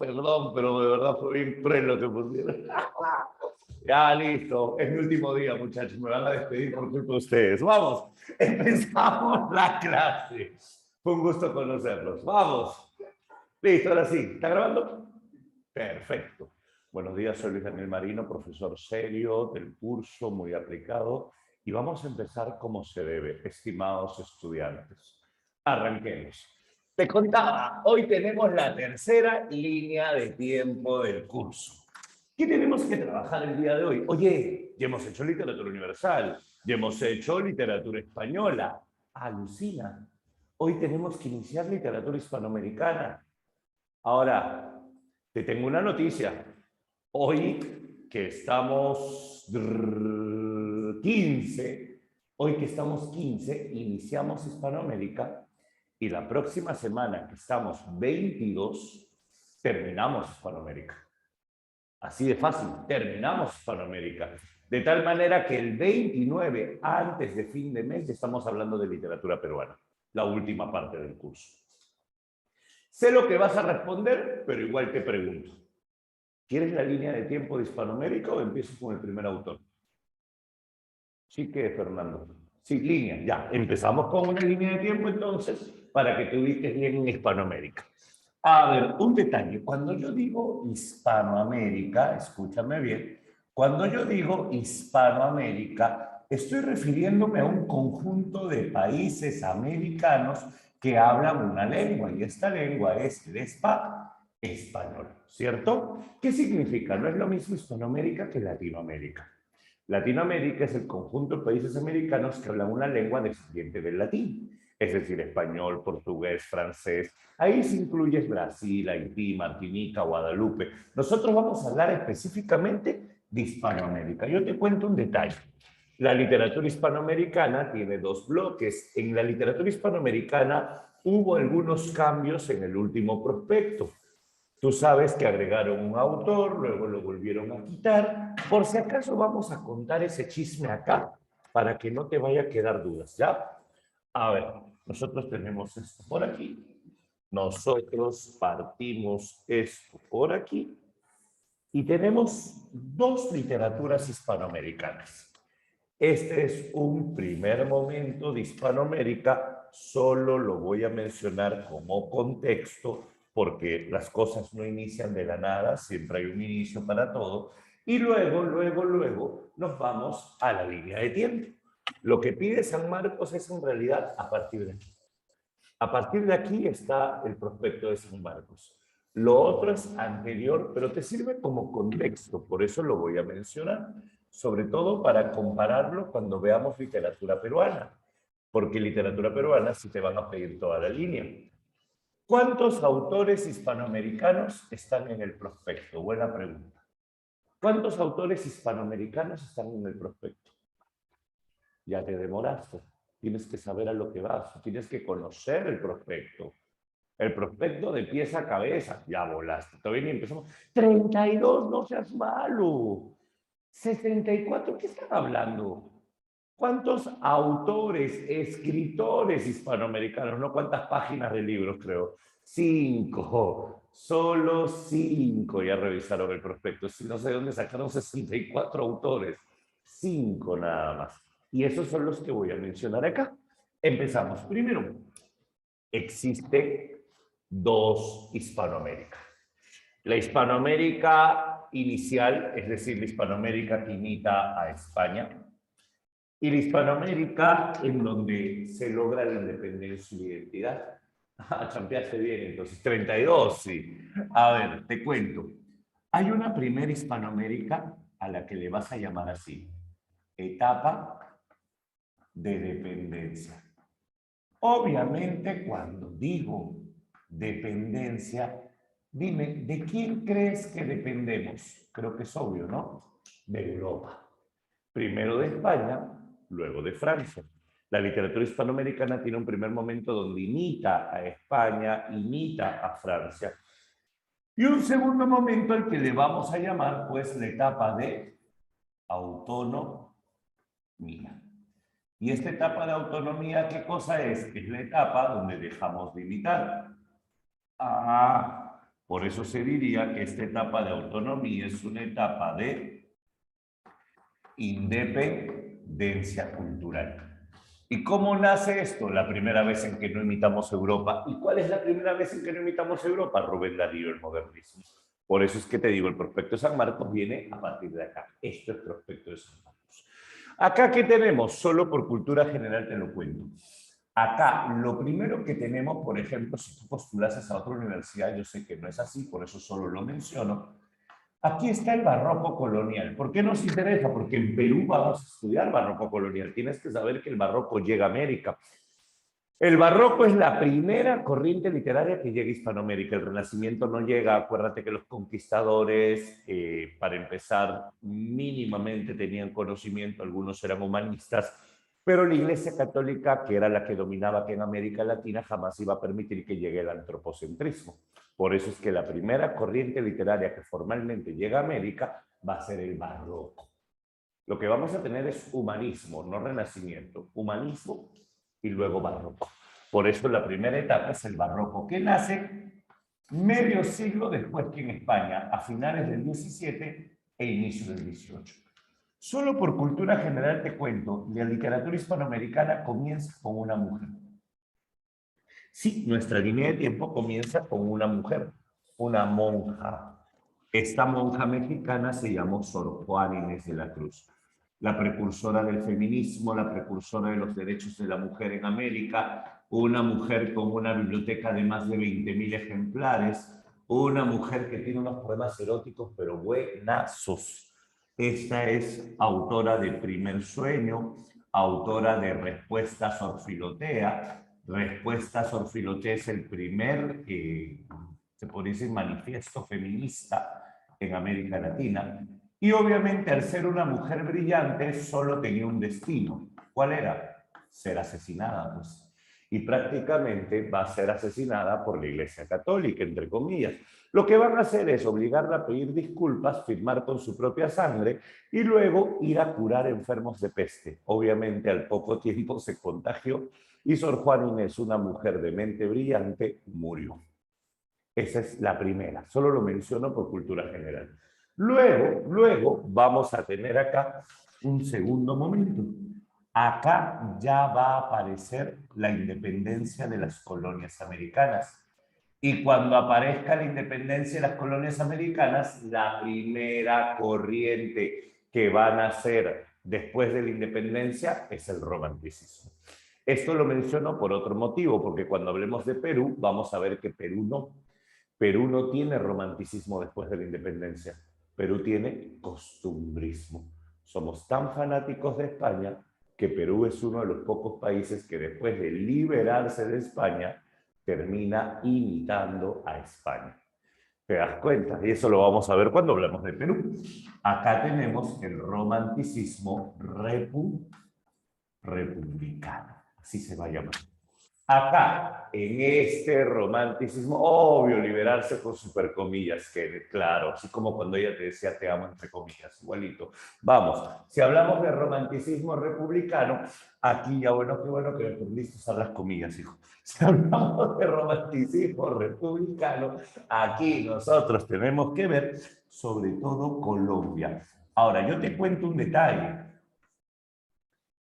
Perdón, pero de verdad fue bien cruel lo que pusieron. Ya, listo. Es mi último día, muchachos. Me van a despedir por culpa de ustedes. Vamos, empezamos la clase. Fue un gusto conocerlos. Vamos. Listo, ahora sí. ¿Está grabando? Perfecto. Buenos días, soy Luis Daniel Marino, profesor serio del curso, muy aplicado. Y vamos a empezar como se debe, estimados estudiantes. Arranquemos. Te contaba, hoy tenemos la tercera línea de tiempo del curso. ¿Qué tenemos que trabajar el día de hoy? Oye, ya hemos hecho literatura universal, ya hemos hecho literatura española. Alucina. Hoy tenemos que iniciar literatura hispanoamericana. Ahora, te tengo una noticia. Hoy que estamos 15, hoy que estamos 15, iniciamos Hispanoamérica y la próxima semana que estamos 22, terminamos Hispanoamérica. Así de fácil, terminamos Hispanoamérica. De tal manera que el 29, antes de fin de mes, estamos hablando de literatura peruana, la última parte del curso. Sé lo que vas a responder, pero igual te pregunto. ¿Quieres la línea de tiempo de Hispanoamérica o empiezo con el primer autor? Sí que, Fernando. Sí, línea, ya. Empezamos con una línea de tiempo entonces para que te ubiques bien en Hispanoamérica. A ver, un detalle. Cuando yo digo Hispanoamérica, escúchame bien, cuando yo digo Hispanoamérica, estoy refiriéndome a un conjunto de países americanos que hablan una lengua, y esta lengua es el español, ¿cierto? ¿Qué significa? No es lo mismo Hispanoamérica que Latinoamérica. Latinoamérica es el conjunto de países americanos que hablan una lengua descendiente del latín, es decir, español, portugués, francés. Ahí se incluye Brasil, Haití, Martinica, Guadalupe. Nosotros vamos a hablar específicamente de Hispanoamérica. Yo te cuento un detalle. La literatura hispanoamericana tiene dos bloques. En la literatura hispanoamericana hubo algunos cambios en el último prospecto. Tú sabes que agregaron un autor, luego lo volvieron a quitar. Por si acaso vamos a contar ese chisme acá, para que no te vaya a quedar dudas, ¿ya? A ver, nosotros tenemos esto por aquí. Nosotros partimos esto por aquí. Y tenemos dos literaturas hispanoamericanas. Este es un primer momento de Hispanoamérica, solo lo voy a mencionar como contexto, porque las cosas no inician de la nada, siempre hay un inicio para todo, y luego nos vamos a la línea de tiempo. Lo que pide San Marcos es en realidad a partir de aquí. A partir de aquí está el prospecto de San Marcos. Lo otro es anterior, pero te sirve como contexto, por eso lo voy a mencionar, sobre todo para compararlo cuando veamos literatura peruana, porque literatura peruana sí te van a pedir toda la línea. ¿Cuántos autores hispanoamericanos están en el prospecto? Buena pregunta. ¿Cuántos autores hispanoamericanos están en el prospecto? Ya te demoraste. Tienes que saber a lo que vas, tienes que conocer el prospecto. El prospecto de pies a cabeza, ya volaste. Todavía ni empezamos. 32, no seas malo. 64, ¿qué están hablando? ¿Cuántos autores, escritores hispanoamericanos? No cuántas páginas de libros, creo. 5, solo 5 ya revisaron el prospecto. Si no sé de dónde sacaron 64 autores. 5 nada más. Y esos son los que voy a mencionar acá. Empezamos. Primero, existe dos Hispanoamérica. La Hispanoamérica inicial, es decir, la Hispanoamérica que imita a España, y la Hispanoamérica en donde se logra la independencia y la identidad. Ah, champeaste bien, entonces, 32, sí. A ver, te cuento. Hay una primera Hispanoamérica a la que le vas a llamar así, etapa de dependencia. Obviamente, cuando digo dependencia, dime, ¿de quién crees que dependemos? Creo que es obvio, ¿no? De Europa. Primero de España, luego de Francia. La literatura hispanoamericana tiene un primer momento donde imita a España, imita a Francia. Y un segundo momento al que le vamos a llamar, pues, la etapa de autonomía. Y esta etapa de autonomía, ¿qué cosa es? Es la etapa donde dejamos de imitar. Por eso se diría que esta etapa de autonomía es una etapa de independencia cultural. ¿Y cómo nace esto? La primera vez en que no imitamos Europa. ¿Y cuál es la primera vez en que no imitamos Europa? Rubén Darío, el modernismo. Por eso es que te digo, el prospecto de San Marcos viene a partir de acá. Esto es el prospecto de San Marcos. Acá, ¿qué tenemos? Solo por cultura general te lo cuento. Acá, lo primero que tenemos, por ejemplo, si tú postulases a otra universidad, yo sé que no es así, por eso solo lo menciono. Aquí está el barroco colonial. ¿Por qué nos interesa? Porque en Perú vamos a estudiar barroco colonial. Tienes que saber que el barroco llega a América. El barroco es la primera corriente literaria que llega a Hispanoamérica. El Renacimiento no llega. Acuérdate que los conquistadores, para empezar, mínimamente tenían conocimiento, algunos eran humanistas, pero la Iglesia Católica, que era la que dominaba aquí en América Latina, jamás iba a permitir que llegue el antropocentrismo. Por eso es que la primera corriente literaria que formalmente llega a América va a ser el barroco. Lo que vamos a tener es humanismo, no renacimiento. Humanismo y luego barroco. Por eso la primera etapa es el barroco, que nace medio siglo después que en España, a finales del 17 e inicio del 18. Solo por cultura general te cuento, la literatura hispanoamericana comienza con una mujer. Sí, nuestra línea de tiempo comienza con una mujer, una monja. Esta monja mexicana se llamó Sor Juana Inés de la Cruz, la precursora del feminismo, la precursora de los derechos de la mujer en América, una mujer con una biblioteca de más de 20.000 ejemplares, una mujer que tiene unos poemas eróticos pero buenazos. Esta es autora de Primer Sueño, autora de Respuestas Orfilotea. Respuestas Orfilotea es el primer, se podría decir, manifiesto feminista en América Latina. Y obviamente al ser una mujer brillante solo tenía un destino. ¿Cuál era? Ser asesinada, pues. Y prácticamente va a ser asesinada por la Iglesia Católica, entre comillas. Lo que van a hacer es obligarla a pedir disculpas, firmar con su propia sangre y luego ir a curar enfermos de peste. Obviamente al poco tiempo se contagió y Sor Juana Inés, una mujer de mente brillante, murió. Esa es la primera, solo lo menciono por cultura general. Luego vamos a tener acá un segundo momento. Acá ya va a aparecer la independencia de las colonias americanas. Y cuando aparezca la independencia de las colonias americanas, la primera corriente que van a nacer después de la independencia es el romanticismo. Esto lo menciono por otro motivo, porque cuando hablemos de Perú, vamos a ver que Perú no tiene romanticismo después de la independencia. Perú tiene costumbrismo. Somos tan fanáticos de España que Perú es uno de los pocos países que después de liberarse de España termina imitando a España. ¿Te das cuenta? Y eso lo vamos a ver cuando hablamos de Perú. Acá tenemos el romanticismo republicano. Así se va a llamar. Acá, en este romanticismo, obvio, liberarse con supercomillas, que claro, así como cuando ella te decía te amo entre comillas, igualito. Vamos, si hablamos de romanticismo republicano, aquí ya bueno que me perdiste usar las comillas, hijo. Si hablamos de romanticismo republicano, aquí nosotros tenemos que ver sobre todo Colombia. Ahora, yo te cuento un detalle.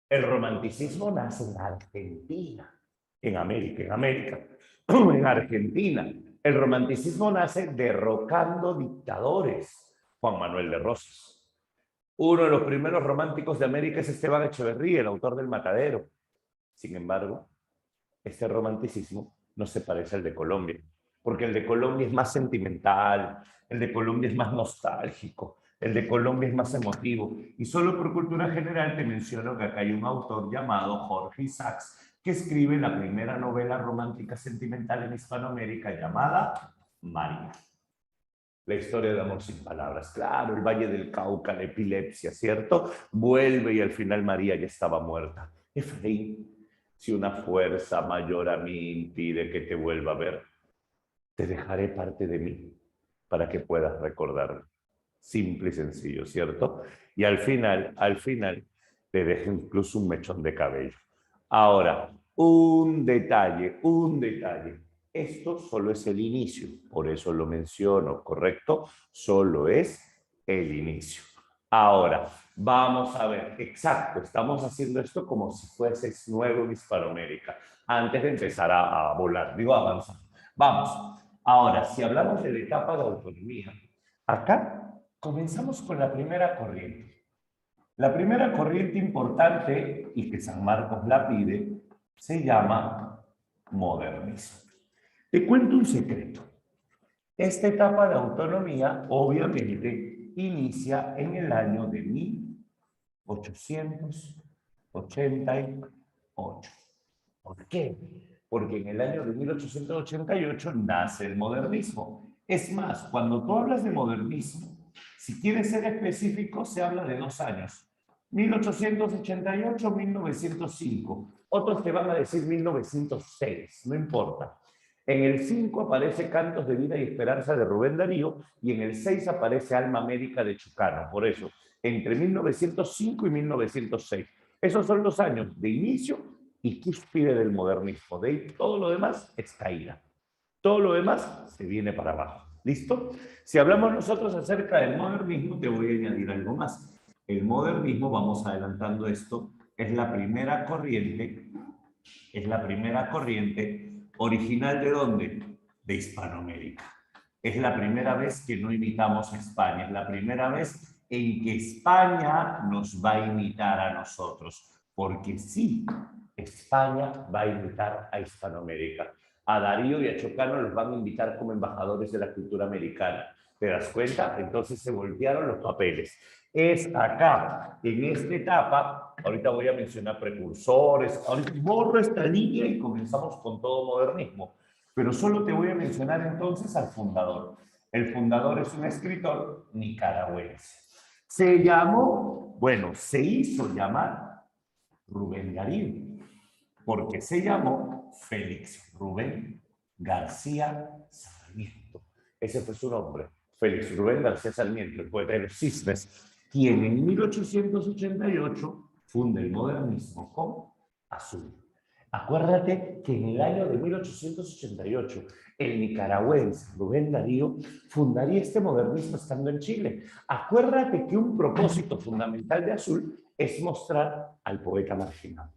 El romanticismo nace en Argentina. En América, en Argentina. El romanticismo nace derrocando dictadores. Juan Manuel de Rosas. Uno de los primeros románticos de América es Esteban Echeverría, el autor del Matadero. Sin embargo, este romanticismo no se parece al de Colombia, porque el de Colombia es más sentimental, el de Colombia es más nostálgico, el de Colombia es más emotivo. Y solo por cultura general te menciono que acá hay un autor llamado Jorge Isaacs, que escribe la primera novela romántica sentimental en Hispanoamérica llamada María. La historia de amor sin palabras. Claro, el Valle del Cauca, la epilepsia, ¿cierto? Vuelve y al final María ya estaba muerta. Efraín, si una fuerza mayor a mí impide que te vuelva a ver, te dejaré parte de mí para que puedas recordarme. Simple y sencillo, ¿cierto? Y al final, te deja incluso un mechón de cabello. Ahora, un detalle. Esto solo es el inicio, por eso lo menciono, ¿correcto? Solo es el inicio. Ahora, vamos a ver, exacto, estamos haciendo esto como si fuese nuevo en Hispanoamérica, antes de empezar a volar, digo, avanzar. Vamos, ahora, si hablamos de la etapa de autonomía, acá comenzamos con la primera corriente. La primera corriente importante, y que San Marcos la pide, se llama modernismo. Te cuento un secreto. Esta etapa de autonomía, obviamente, inicia en el año de 1888. ¿Por qué? Porque en el año de 1888 nace el modernismo. Es más, cuando tú hablas de modernismo, si quieres ser específico, se habla de 2 años. 1888, 1905. Otros te van a decir 1906, no importa. En el 5 aparece Cantos de Vida y Esperanza de Rubén Darío y en el 6 aparece Alma América de Chucano. Por eso, entre 1905 y 1906. Esos son los años de inicio y cúspide del modernismo. De ahí todo lo demás es caída. Todo lo demás se viene para abajo. ¿Listo? Si hablamos nosotros acerca del modernismo, te voy a añadir algo más. El modernismo, vamos adelantando esto, es la primera corriente original ¿de dónde? De Hispanoamérica. Es la primera vez que no imitamos a España, es la primera vez en que España nos va a imitar a nosotros, porque sí, España va a imitar a Hispanoamérica. A Darío y a Chocano los van a invitar como embajadores de la cultura americana. ¿Te das cuenta? Entonces se voltearon los papeles. Es acá, en esta etapa, ahorita voy a mencionar precursores, ahorita borro esta línea y comenzamos con todo modernismo, pero solo te voy a mencionar entonces al fundador. El fundador es un escritor nicaragüense. Se llamó, bueno, se hizo llamar Rubén Darío, porque se llamó Félix Rubén García Sarmiento. Ese fue su nombre, Félix Rubén García Sarmiento, el poeta de los cisnes, quien en 1888 funda el modernismo con Azul. Acuérdate que en el año de 1888 el nicaragüense Rubén Darío fundaría este modernismo estando en Chile. Acuérdate que un propósito fundamental de Azul es mostrar al poeta marginal,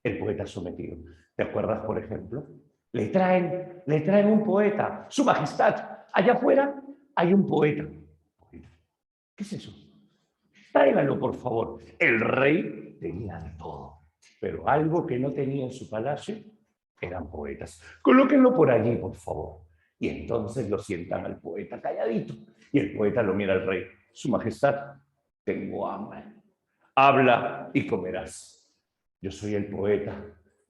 el poeta sometido. ¿Te acuerdas, por ejemplo? Le traen un poeta, su majestad, allá afuera hay un poeta. ¿Qué es eso? Tráigalo, por favor. El rey tenía de todo, pero algo que no tenía en su palacio eran poetas. Colóquenlo por allí, por favor. Y entonces lo sientan al poeta calladito. Y el poeta lo mira al rey. Su majestad, tengo hambre. Habla y comerás. Yo soy el poeta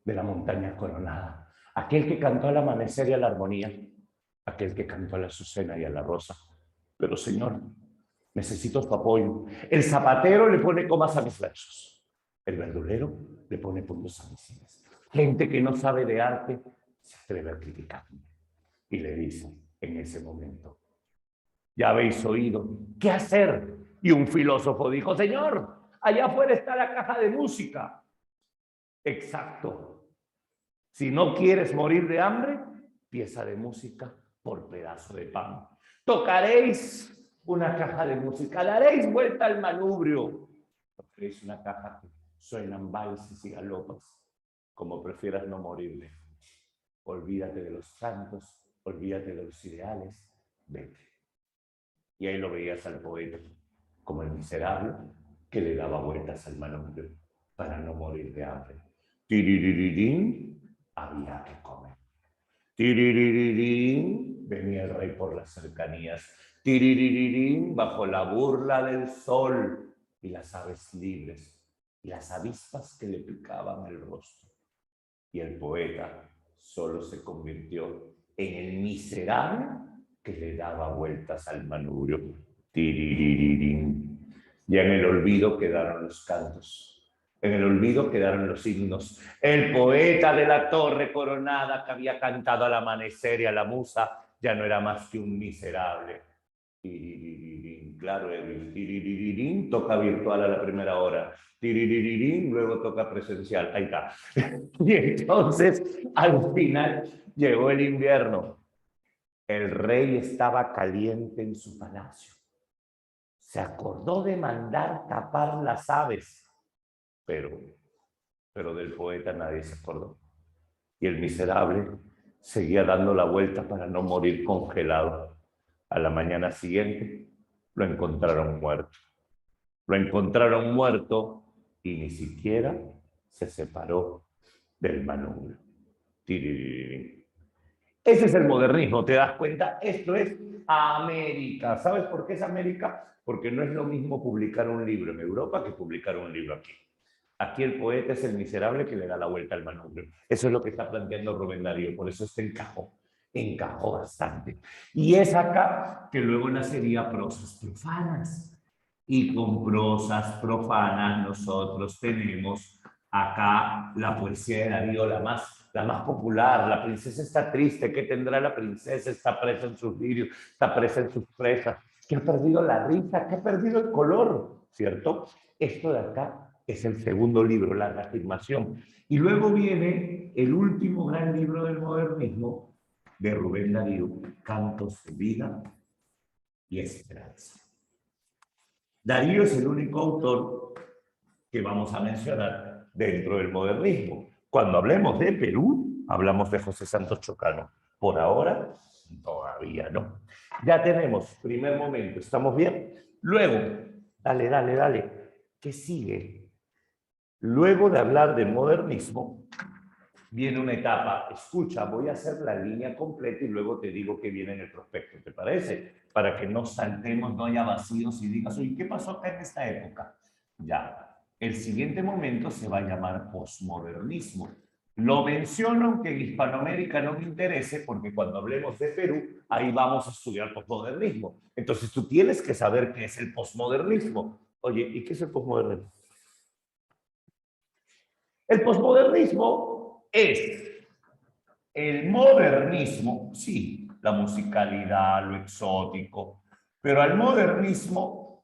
de la montaña coronada, aquel que cantó al amanecer y a la armonía, aquel que cantó a la azucena y a la rosa. Pero, señor, necesito su apoyo. El zapatero le pone comas a mis versos. El verdulero le pone puntos a mis ideas. Gente que no sabe de arte se atreve a criticarme. Y le dice en ese momento, ya habéis oído, ¿qué hacer? Y un filósofo dijo, señor, allá afuera está la caja de música. Exacto. Si no quieres morir de hambre, pieza de música por pedazo de pan. Tocaréis una caja de música, daréis vuelta al manubrio. Tocaréis una caja que suenan valses y galopas, como prefieras no morirle. Olvídate de los santos, olvídate de los ideales, vete. Y ahí lo veías al poeta, como el miserable que le daba vueltas al manubrio para no morir de hambre. Tiririrín, había que comer. Tiririrín, venía el rey por las cercanías. Tiririrín, bajo la burla del sol y las aves libres y las avispas que le picaban el rostro. Y el poeta solo se convirtió en el miserable que le daba vueltas al manubrio. Tiririrín. Ya en el olvido quedaron los cantos. En el olvido quedaron los himnos. El poeta de la torre coronada que había cantado al amanecer y a la musa ya no era más que un miserable. Tiririrín, claro, Edwin. Tiririrín, toca virtual a la primera hora. Tiririrín, luego toca presencial. Ahí está. Y entonces, al final, llegó el invierno. El rey estaba caliente en su palacio. Se acordó de mandar tapar las aves, pero del poeta nadie se acordó. Y el miserable seguía dando la vuelta para no morir congelado. A la mañana siguiente lo encontraron muerto. Lo encontraron muerto y ni siquiera se separó del manubrio. Ese es el modernismo, ¿te das cuenta? Esto es América. ¿Sabes por qué es América? Porque no es lo mismo publicar un libro en Europa que publicar un libro aquí. Aquí el poeta es el miserable que le da la vuelta al manubrio. Eso es lo que está planteando Rubén Darío, por eso este encajó bastante. Y es acá que luego nacería prosas profanas. Y con prosas profanas nosotros tenemos acá la poesía de Darío, la más popular. La princesa está triste. ¿Qué tendrá la princesa? Está presa en sus lirios, está presa en sus presas, que ha perdido la risa, que ha perdido el color, ¿cierto? Esto de acá es el segundo libro, la reafirmación. Y luego viene el último gran libro del modernismo de Rubén Darío, Cantos de Vida y Esperanza. Darío es el único autor que vamos a mencionar dentro del modernismo. Cuando hablemos de Perú, hablamos de José Santos Chocano. Por ahora, todavía no. Ya tenemos primer momento, ¿estamos bien? Luego, dale. ¿Qué sigue? Luego de hablar del modernismo, viene una etapa. Escucha, voy a hacer la línea completa y luego te digo qué viene en el prospecto, ¿te parece? Para que no saltemos, no haya vacíos y digas, oye, ¿qué pasó acá en esta época? Ya, el siguiente momento se va a llamar posmodernismo. Lo menciono aunque en Hispanoamérica no me interese, porque cuando hablemos de Perú, ahí vamos a estudiar posmodernismo. Entonces tú tienes que saber qué es el posmodernismo. Oye, ¿y qué es el posmodernismo? El posmodernismo es el modernismo, sí, la musicalidad, lo exótico, pero al modernismo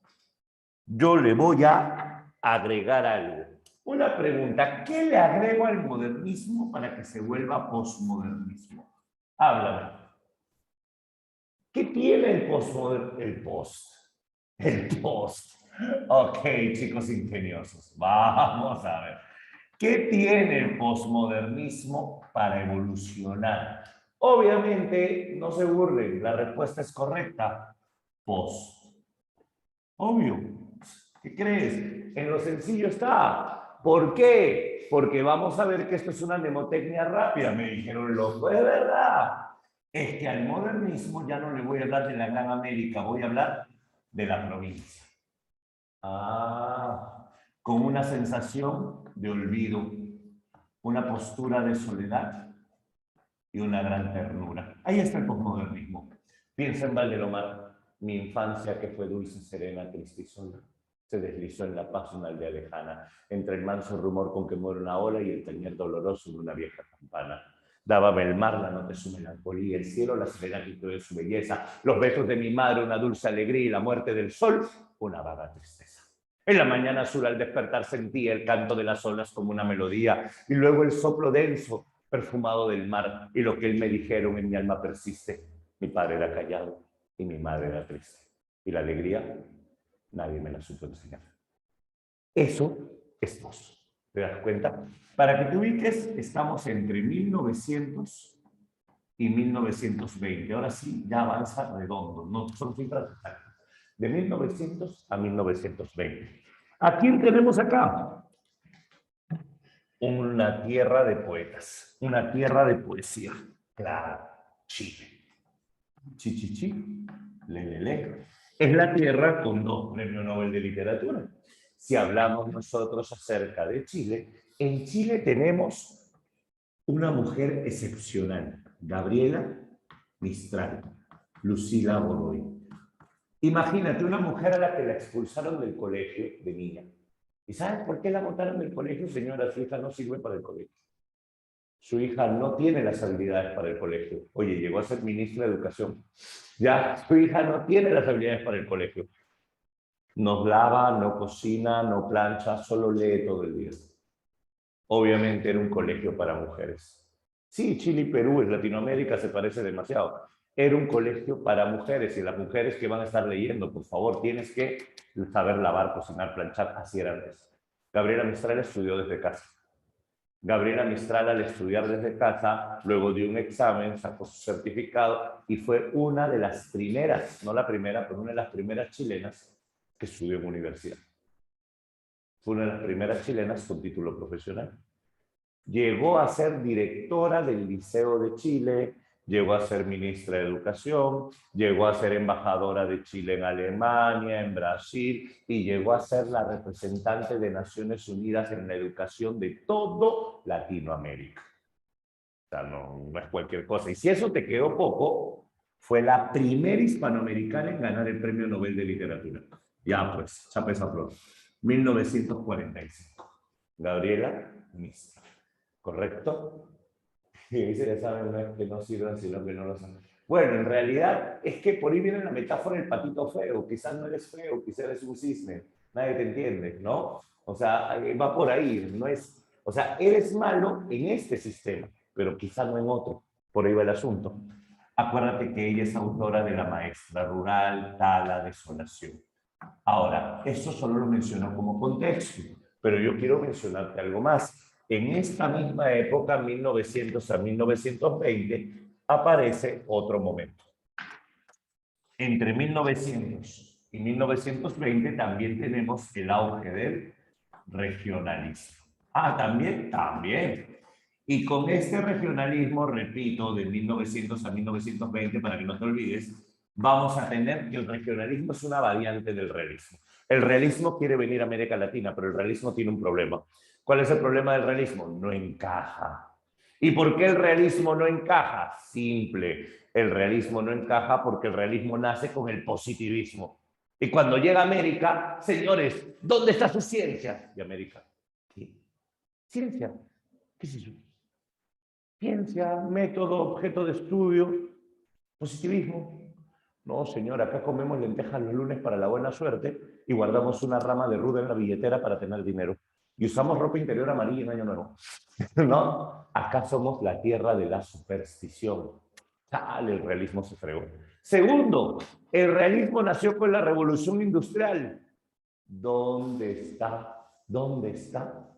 yo le voy a agregar algo. Una pregunta, ¿qué le agrego al modernismo para que se vuelva posmodernismo? Háblame. ¿Qué tiene el postmodernismo? El post. Ok, chicos ingeniosos, vamos a ver. ¿Qué tiene el posmodernismo para evolucionar? Obviamente, no se burlen, la respuesta es correcta. Post. Obvio. ¿Qué crees? En lo sencillo está. ¿Por qué? Porque vamos a ver que esto es una mnemotecnia rápida. Me dijeron, loco, es verdad. Es que al modernismo ya no le voy a hablar de la Gran América, voy a hablar de la provincia. Con una sensación de olvido, una postura de soledad y una gran ternura. Ahí está el posmodernismo. Piensa en Valdelomar, mi infancia que fue dulce, serena, triste y sola. Se deslizó en la paz una aldea lejana, entre el manso rumor con que muere una ola y el tañer doloroso de una vieja campana. Dábame el mar la nota de su melancolía, el cielo la serenidad de su belleza, los besos de mi madre una dulce alegría y la muerte del sol una vaga tristeza. En la mañana azul al despertar sentía el canto de las olas como una melodía y luego el soplo denso, perfumado del mar y lo que él me dijeron en mi alma persiste. Mi padre era callado y mi madre era triste. Y la alegría nadie me la supo enseñar. Eso es vos. ¿Te das cuenta? Para que te ubiques, estamos entre 1900 y 1920. Ahora sí, ya avanza redondo, no son cifras exactas. De 1900 a 1920. ¿A quién tenemos acá? Una tierra de poetas, una tierra de poesía. Claro, Chile. Chichichi, le. Es la tierra con 2 premios Nobel de literatura. Si hablamos nosotros acerca de Chile, en Chile tenemos una mujer excepcional, Gabriela Mistral, Lucila Godoy. Imagínate una mujer a la que la expulsaron del colegio de niña. ¿Y sabes por qué la botaron del colegio, señora? Su hija no sirve para el colegio. Su hija no tiene las habilidades para el colegio. Oye, llegó a ser ministra de Educación. Ya, su hija no tiene las habilidades para el colegio. No lava, no cocina, no plancha, solo lee todo el día. Obviamente era un colegio para mujeres. Sí, Chile y Perú en Latinoamérica se parece demasiado. Era un colegio para mujeres y las mujeres que van a estar leyendo, por favor, tienes que saber lavar, cocinar, planchar, así era antes. Gabriela Mistral estudió desde casa. Gabriela Mistral, al estudiar desde casa, luego dio un examen, sacó su certificado y fue una de las primeras, no la primera, pero una de las primeras chilenas que estudió en universidad. Fue una de las primeras chilenas con título profesional. Llegó a ser directora del Liceo de Chile, llegó a ser ministra de Educación, llegó a ser embajadora de Chile en Alemania, en Brasil, y llegó a ser la representante de Naciones Unidas en la educación de todo Latinoamérica. O sea, no es cualquier cosa. Y si eso te quedó poco, fue la primera hispanoamericana en ganar el Premio Nobel de Literatura. Ya pues, chapa esa flor. 1945. Gabriela Mistral. ¿Correcto? Y dice, ya saben, no es que no sirvan, sino que no lo saben. Bueno, en realidad es que por ahí viene la metáfora del patito feo. Quizás no eres feo, quizás eres un cisne. Nadie te entiende, ¿no? O sea, va por ahí. No es, o sea, eres malo en este sistema, pero quizás no en otro. Por ahí va el asunto. Acuérdate que ella es autora de La maestra rural, Tala, Desolación. Ahora, eso solo lo menciono como contexto, pero yo quiero mencionarte algo más. En esta misma época, 1900 a 1920, aparece otro momento. Entre 1900 y 1920 también tenemos el auge del regionalismo. Ah, también. Y con este regionalismo, repito, de 1900 a 1920, para que no te olvides, vamos a tener que el regionalismo es una variante del realismo. El realismo quiere venir a América Latina, pero el realismo tiene un problema. ¿Cuál es el problema del realismo? No encaja. ¿Y por qué el realismo no encaja? Simple. El realismo no encaja porque el realismo nace con el positivismo. Y cuando llega a América, señores, ¿dónde está su ciencia? Y América, ¿qué? ¿Ciencia? ¿Qué es eso? Ciencia, método, objeto de estudio, positivismo. No, señor, acá comemos lentejas los lunes para la buena suerte y guardamos una rama de ruda en la billetera para tener dinero. Y usamos ropa interior amarilla en Año Nuevo. ¿No? Acá somos la tierra de la superstición. Tal, el realismo se fregó. Segundo, el realismo nació con la revolución industrial. ¿Dónde está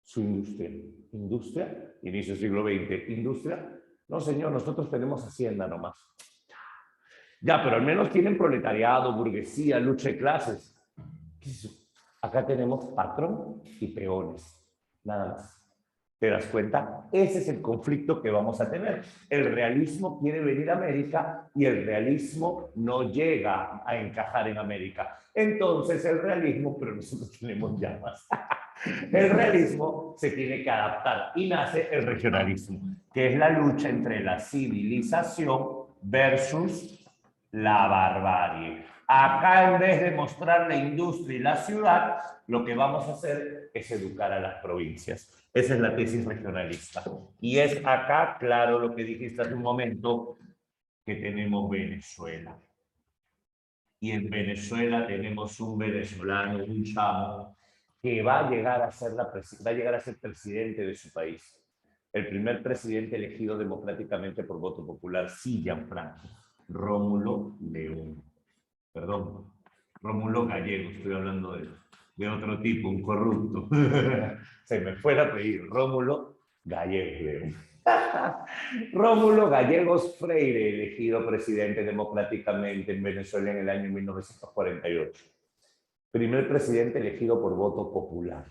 su industria? ¿Industria? Inicio del siglo XX. ¿Industria? No, señor, nosotros tenemos hacienda nomás. Ya, pero al menos tienen proletariado, burguesía, lucha de clases. ¿Qué es eso? Acá tenemos patrón y peones. Nada más. ¿Te das cuenta? Ese es el conflicto que vamos a tener. El realismo quiere venir a América y el realismo no llega a encajar en América. Entonces el realismo, pero nosotros tenemos llamas. El realismo se tiene que adaptar y nace el regionalismo, que es la lucha entre la civilización versus la barbarie. Acá, en vez de mostrar la industria y la ciudad, lo que vamos a hacer es educar a las provincias. Esa es la tesis regionalista. Y es acá, claro, lo que dijiste hace un momento, que tenemos Venezuela. Y en Venezuela tenemos un venezolano, un chamo, que va a llegar a ser, presidente de su país. El primer presidente elegido democráticamente por voto popular, sí, Gianfranco, Rómulo León. Perdón, Rómulo Gallego, estoy hablando de otro tipo, un corrupto. Se me fue el apellido, Rómulo Gallego. Rómulo Gallegos Freire, elegido presidente democráticamente en Venezuela en el año 1948. Primer presidente elegido por voto popular.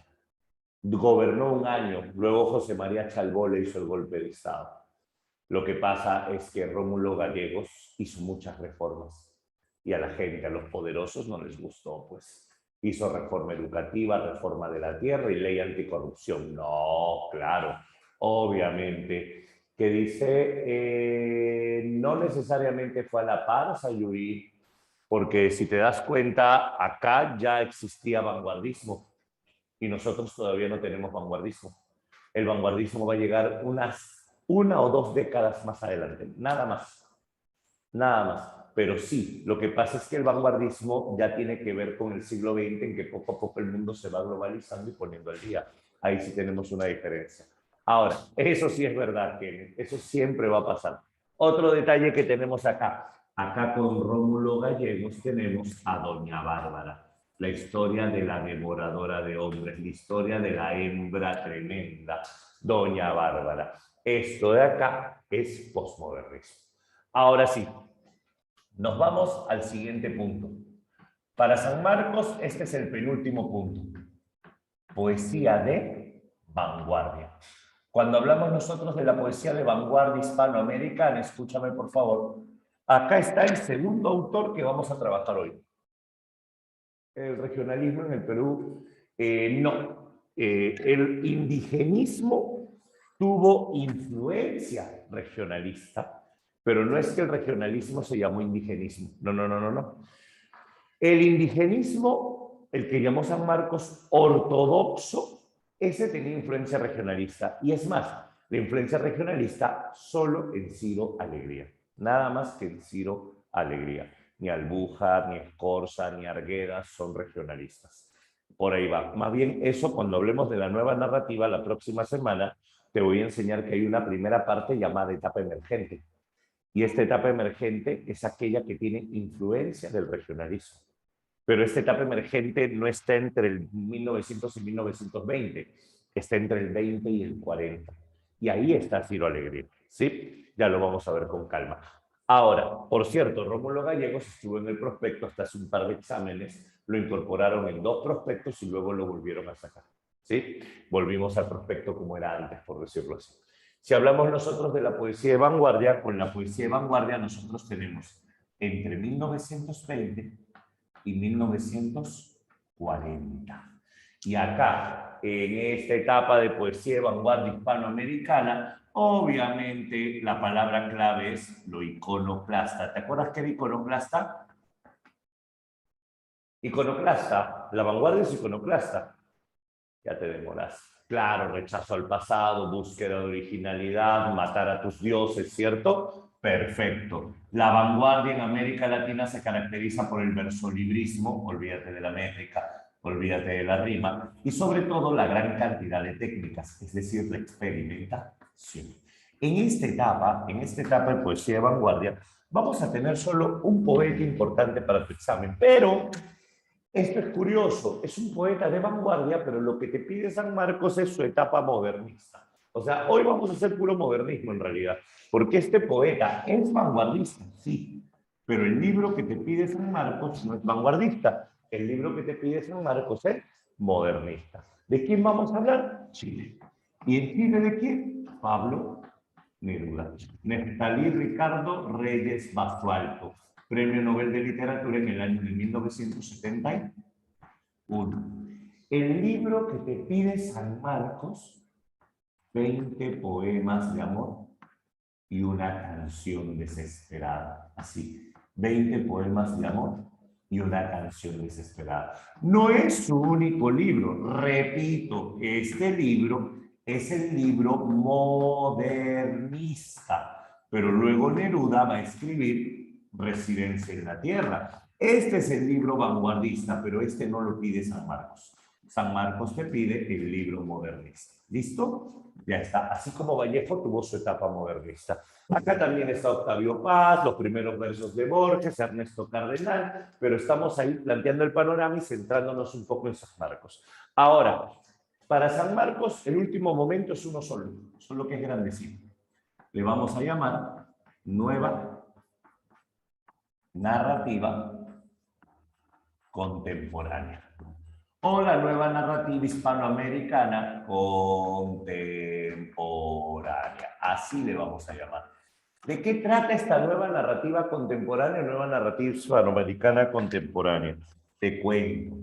Gobernó un año, luego José María Chalbó le hizo el golpe de Estado. Lo que pasa es que Rómulo Gallegos hizo muchas reformas y a la gente, a los poderosos, no les gustó, pues. Hizo reforma educativa, reforma de la tierra y ley anticorrupción. No, claro, obviamente. Que dice, no necesariamente fue a la par, Sayuri, porque si te das cuenta, acá ya existía vanguardismo y nosotros todavía no tenemos vanguardismo. El vanguardismo va a llegar unas 1 o 2 décadas más adelante, nada más. Nada más. Pero sí, lo que pasa es que el vanguardismo ya tiene que ver con el siglo XX, en que poco a poco el mundo se va globalizando y poniendo al día. Ahí sí tenemos una diferencia. Ahora, eso sí es verdad, que eso siempre va a pasar. Otro detalle que tenemos acá. Acá con Rómulo Gallegos tenemos a Doña Bárbara. La historia de la devoradora de hombres, la historia de la hembra tremenda, Doña Bárbara. Esto de acá es posmodernismo. Ahora sí, nos vamos al siguiente punto. Para San Marcos, este es el penúltimo punto. Poesía de vanguardia. Cuando hablamos nosotros de la poesía de vanguardia hispanoamericana, escúchame por favor, acá está el segundo autor que vamos a trabajar hoy. El regionalismo en el Perú, no. El indigenismo tuvo influencia regionalista, pero no es que el regionalismo se llamó indigenismo. No, no, no, no, no. El indigenismo, el que llamó San Marcos ortodoxo, ese tenía influencia regionalista. Y es más, la influencia regionalista solo en Ciro Alegría. Nada más que en Ciro Alegría. Ni Albújar, ni Escorza, ni Arguedas son regionalistas. Por ahí va. Más bien eso, cuando hablemos de la nueva narrativa la próxima semana, te voy a enseñar que hay una primera parte llamada etapa emergente. Y esta etapa emergente es aquella que tiene influencia del regionalismo. Pero esta etapa emergente no está entre el 1900 y 1920, está entre el 20 y el 40. Y ahí está Ciro Alegría, ¿sí? Ya lo vamos a ver con calma. Ahora, por cierto, Rómulo Gallegos estuvo en el prospecto hasta hace un par de exámenes, lo incorporaron en 2 prospectos y luego lo volvieron a sacar, ¿sí? Volvimos al prospecto como era antes, por decirlo así. Si hablamos nosotros de la poesía de vanguardia, con la poesía de vanguardia nosotros tenemos entre 1920 y 1940. Y acá, en esta etapa de poesía de vanguardia hispanoamericana, obviamente la palabra clave es lo iconoclasta. ¿Te acuerdas qué era iconoclasta? Iconoclasta, la vanguardia es iconoclasta. Ya te demoras. Claro, rechazo al pasado, búsqueda de originalidad, matar a tus dioses, ¿cierto? Perfecto. La vanguardia en América Latina se caracteriza por el versolibrismo, olvídate de la métrica, olvídate de la rima, y sobre todo la gran cantidad de técnicas, es decir, la experimentación. En esta etapa de poesía de vanguardia, vamos a tener solo un poeta importante para tu examen, pero esto es curioso, es un poeta de vanguardia, pero lo que te pide San Marcos es su etapa modernista. O sea, hoy vamos a hacer puro modernismo en realidad, porque este poeta es vanguardista, sí, pero el libro que te pide San Marcos no es vanguardista, el libro que te pide San Marcos es modernista. ¿De quién vamos a hablar? Chile. ¿Y en Chile de quién? Pablo Neruda. Neftalí Ricardo Reyes Basualto, Premio Nobel de Literatura en el año de 1971. El libro que te pide San Marcos, 20 poemas de amor y una canción desesperada. Así, 20 poemas de amor y una canción desesperada. No es su único libro. Repito, este libro es el libro modernista, pero luego Neruda va a escribir Residencia en la Tierra. Este es el libro vanguardista, pero este no lo pide San Marcos. San Marcos te pide el libro modernista. ¿Listo? Ya está. Así como Vallejo tuvo su etapa modernista. Acá también está Octavio Paz, los primeros versos de Borges, Ernesto Cardenal, pero estamos ahí planteando el panorama y centrándonos un poco en San Marcos. Ahora, para San Marcos, el último momento es uno solo que es grandecito. Le vamos a llamar Nueva Narrativa Contemporánea. O la nueva narrativa hispanoamericana contemporánea. Así le vamos a llamar. ¿De qué trata esta nueva narrativa contemporánea, nueva narrativa hispanoamericana contemporánea? Te cuento.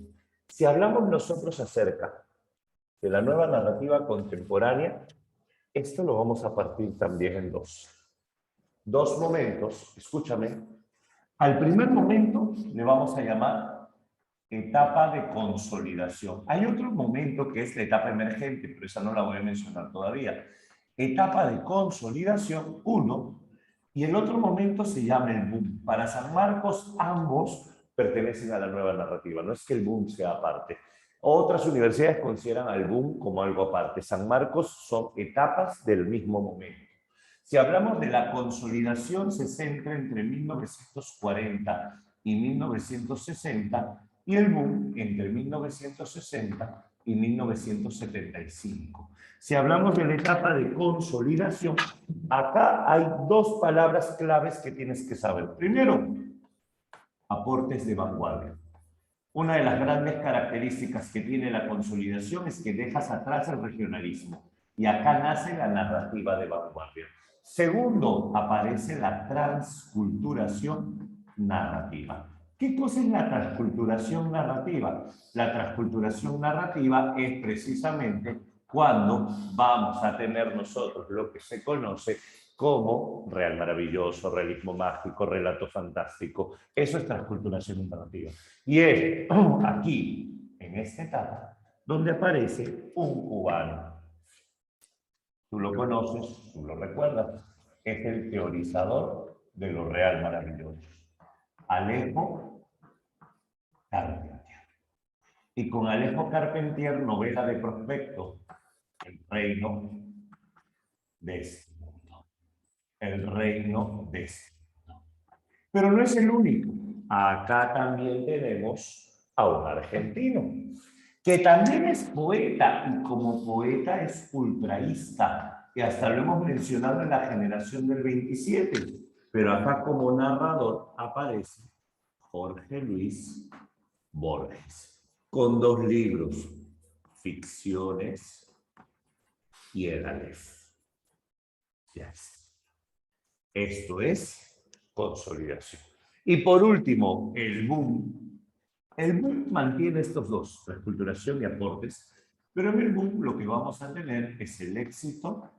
Si hablamos nosotros acerca de la nueva narrativa contemporánea, esto lo vamos a partir también en dos momentos. Escúchame. Al primer momento le vamos a llamar etapa de consolidación. Hay otro momento que es la etapa emergente, pero esa no la voy a mencionar todavía. etapa de consolidación, uno, y el otro momento se llama el boom. Para San Marcos, ambos pertenecen a la nueva narrativa, no es que el boom sea aparte. Otras universidades consideran al boom como algo aparte. San Marcos son etapas del mismo momento. Si hablamos de la consolidación, se centra entre 1940 y 1960, y el boom entre 1960 y 1975. Si hablamos de la etapa de consolidación, acá hay dos palabras claves que tienes que saber. Primero, aportes de vanguardia. Una de las grandes características que tiene la consolidación es que dejas atrás el regionalismo y acá nace la narrativa de vanguardia. Segundo, aparece la transculturación narrativa. ¿Qué cosa es la transculturación narrativa? La transculturación narrativa es precisamente cuando vamos a tener nosotros lo que se conoce como real maravilloso, realismo mágico, relato fantástico. Eso es transculturación narrativa. Y es aquí, en esta etapa, donde aparece un cubano. Tú lo conoces, tú lo recuerdas. Es el teorizador de lo real maravilloso. Alejo Carpentier. Y con Alejo Carpentier, novela de prospecto, El reino de este mundo. El reino de este mundo. Pero no es el único. Acá también tenemos a un argentino, que también es poeta y como poeta es ultraísta, y hasta lo hemos mencionado en la generación del 27, pero acá como narrador aparece Jorge Luis Borges, con dos libros, Ficciones y El Aleph. Yes. Esto es consolidación. Y por último, el boom. El boom mantiene estos dos, transculturación y aportes, pero en el boom lo que vamos a tener es el éxito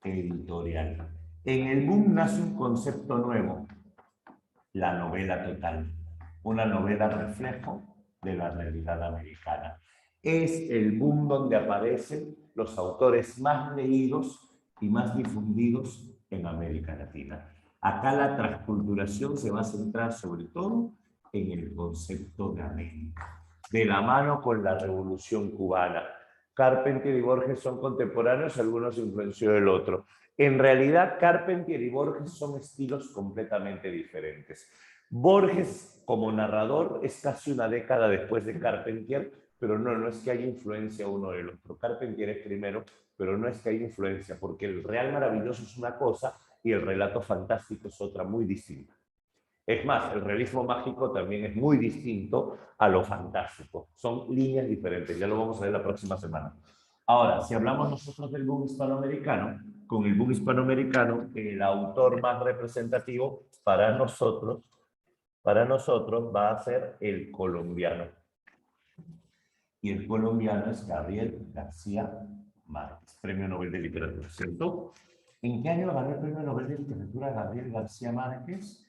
editorial. En el boom nace un concepto nuevo, la novela total, una novela reflejo de la realidad americana. Es el boom donde aparecen los autores más leídos y más difundidos en América Latina. Acá la transculturación se va a centrar sobre todo en el concepto de América, de la mano con la Revolución Cubana. Carpentier y Borges son contemporáneos, algunos influenció del otro. En realidad, Carpentier y Borges son estilos completamente diferentes. Borges, como narrador, es casi una década después de Carpentier, pero no es que haya influencia uno del otro. Carpentier es primero, pero no es que haya influencia, porque el real maravilloso es una cosa y el relato fantástico es otra muy distinta. Es más, el realismo mágico también es muy distinto a lo fantástico. Son líneas diferentes, ya lo vamos a ver la próxima semana. Ahora, si hablamos nosotros del boom hispanoamericano, con el boom hispanoamericano, el autor más representativo para nosotros va a ser el colombiano. Y el colombiano es Gabriel García Márquez, Premio Nobel de Literatura, ¿cierto? ¿En qué año ganó el Premio Nobel de Literatura Gabriel García Márquez?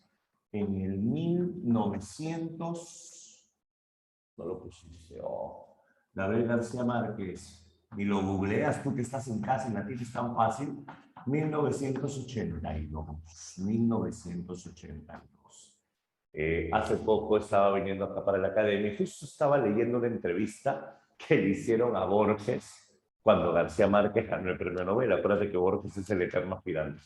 En el 1900, no lo pusiste, Gabriel García Márquez, y lo googleas tú que estás en casa y la tienes tan fácil, 1982. Hace poco estaba viniendo acá para la academia y justo estaba leyendo una entrevista que le hicieron a Borges cuando García Márquez ganó el premio Nobel. Acuérdate que Borges es el eterno aspirante.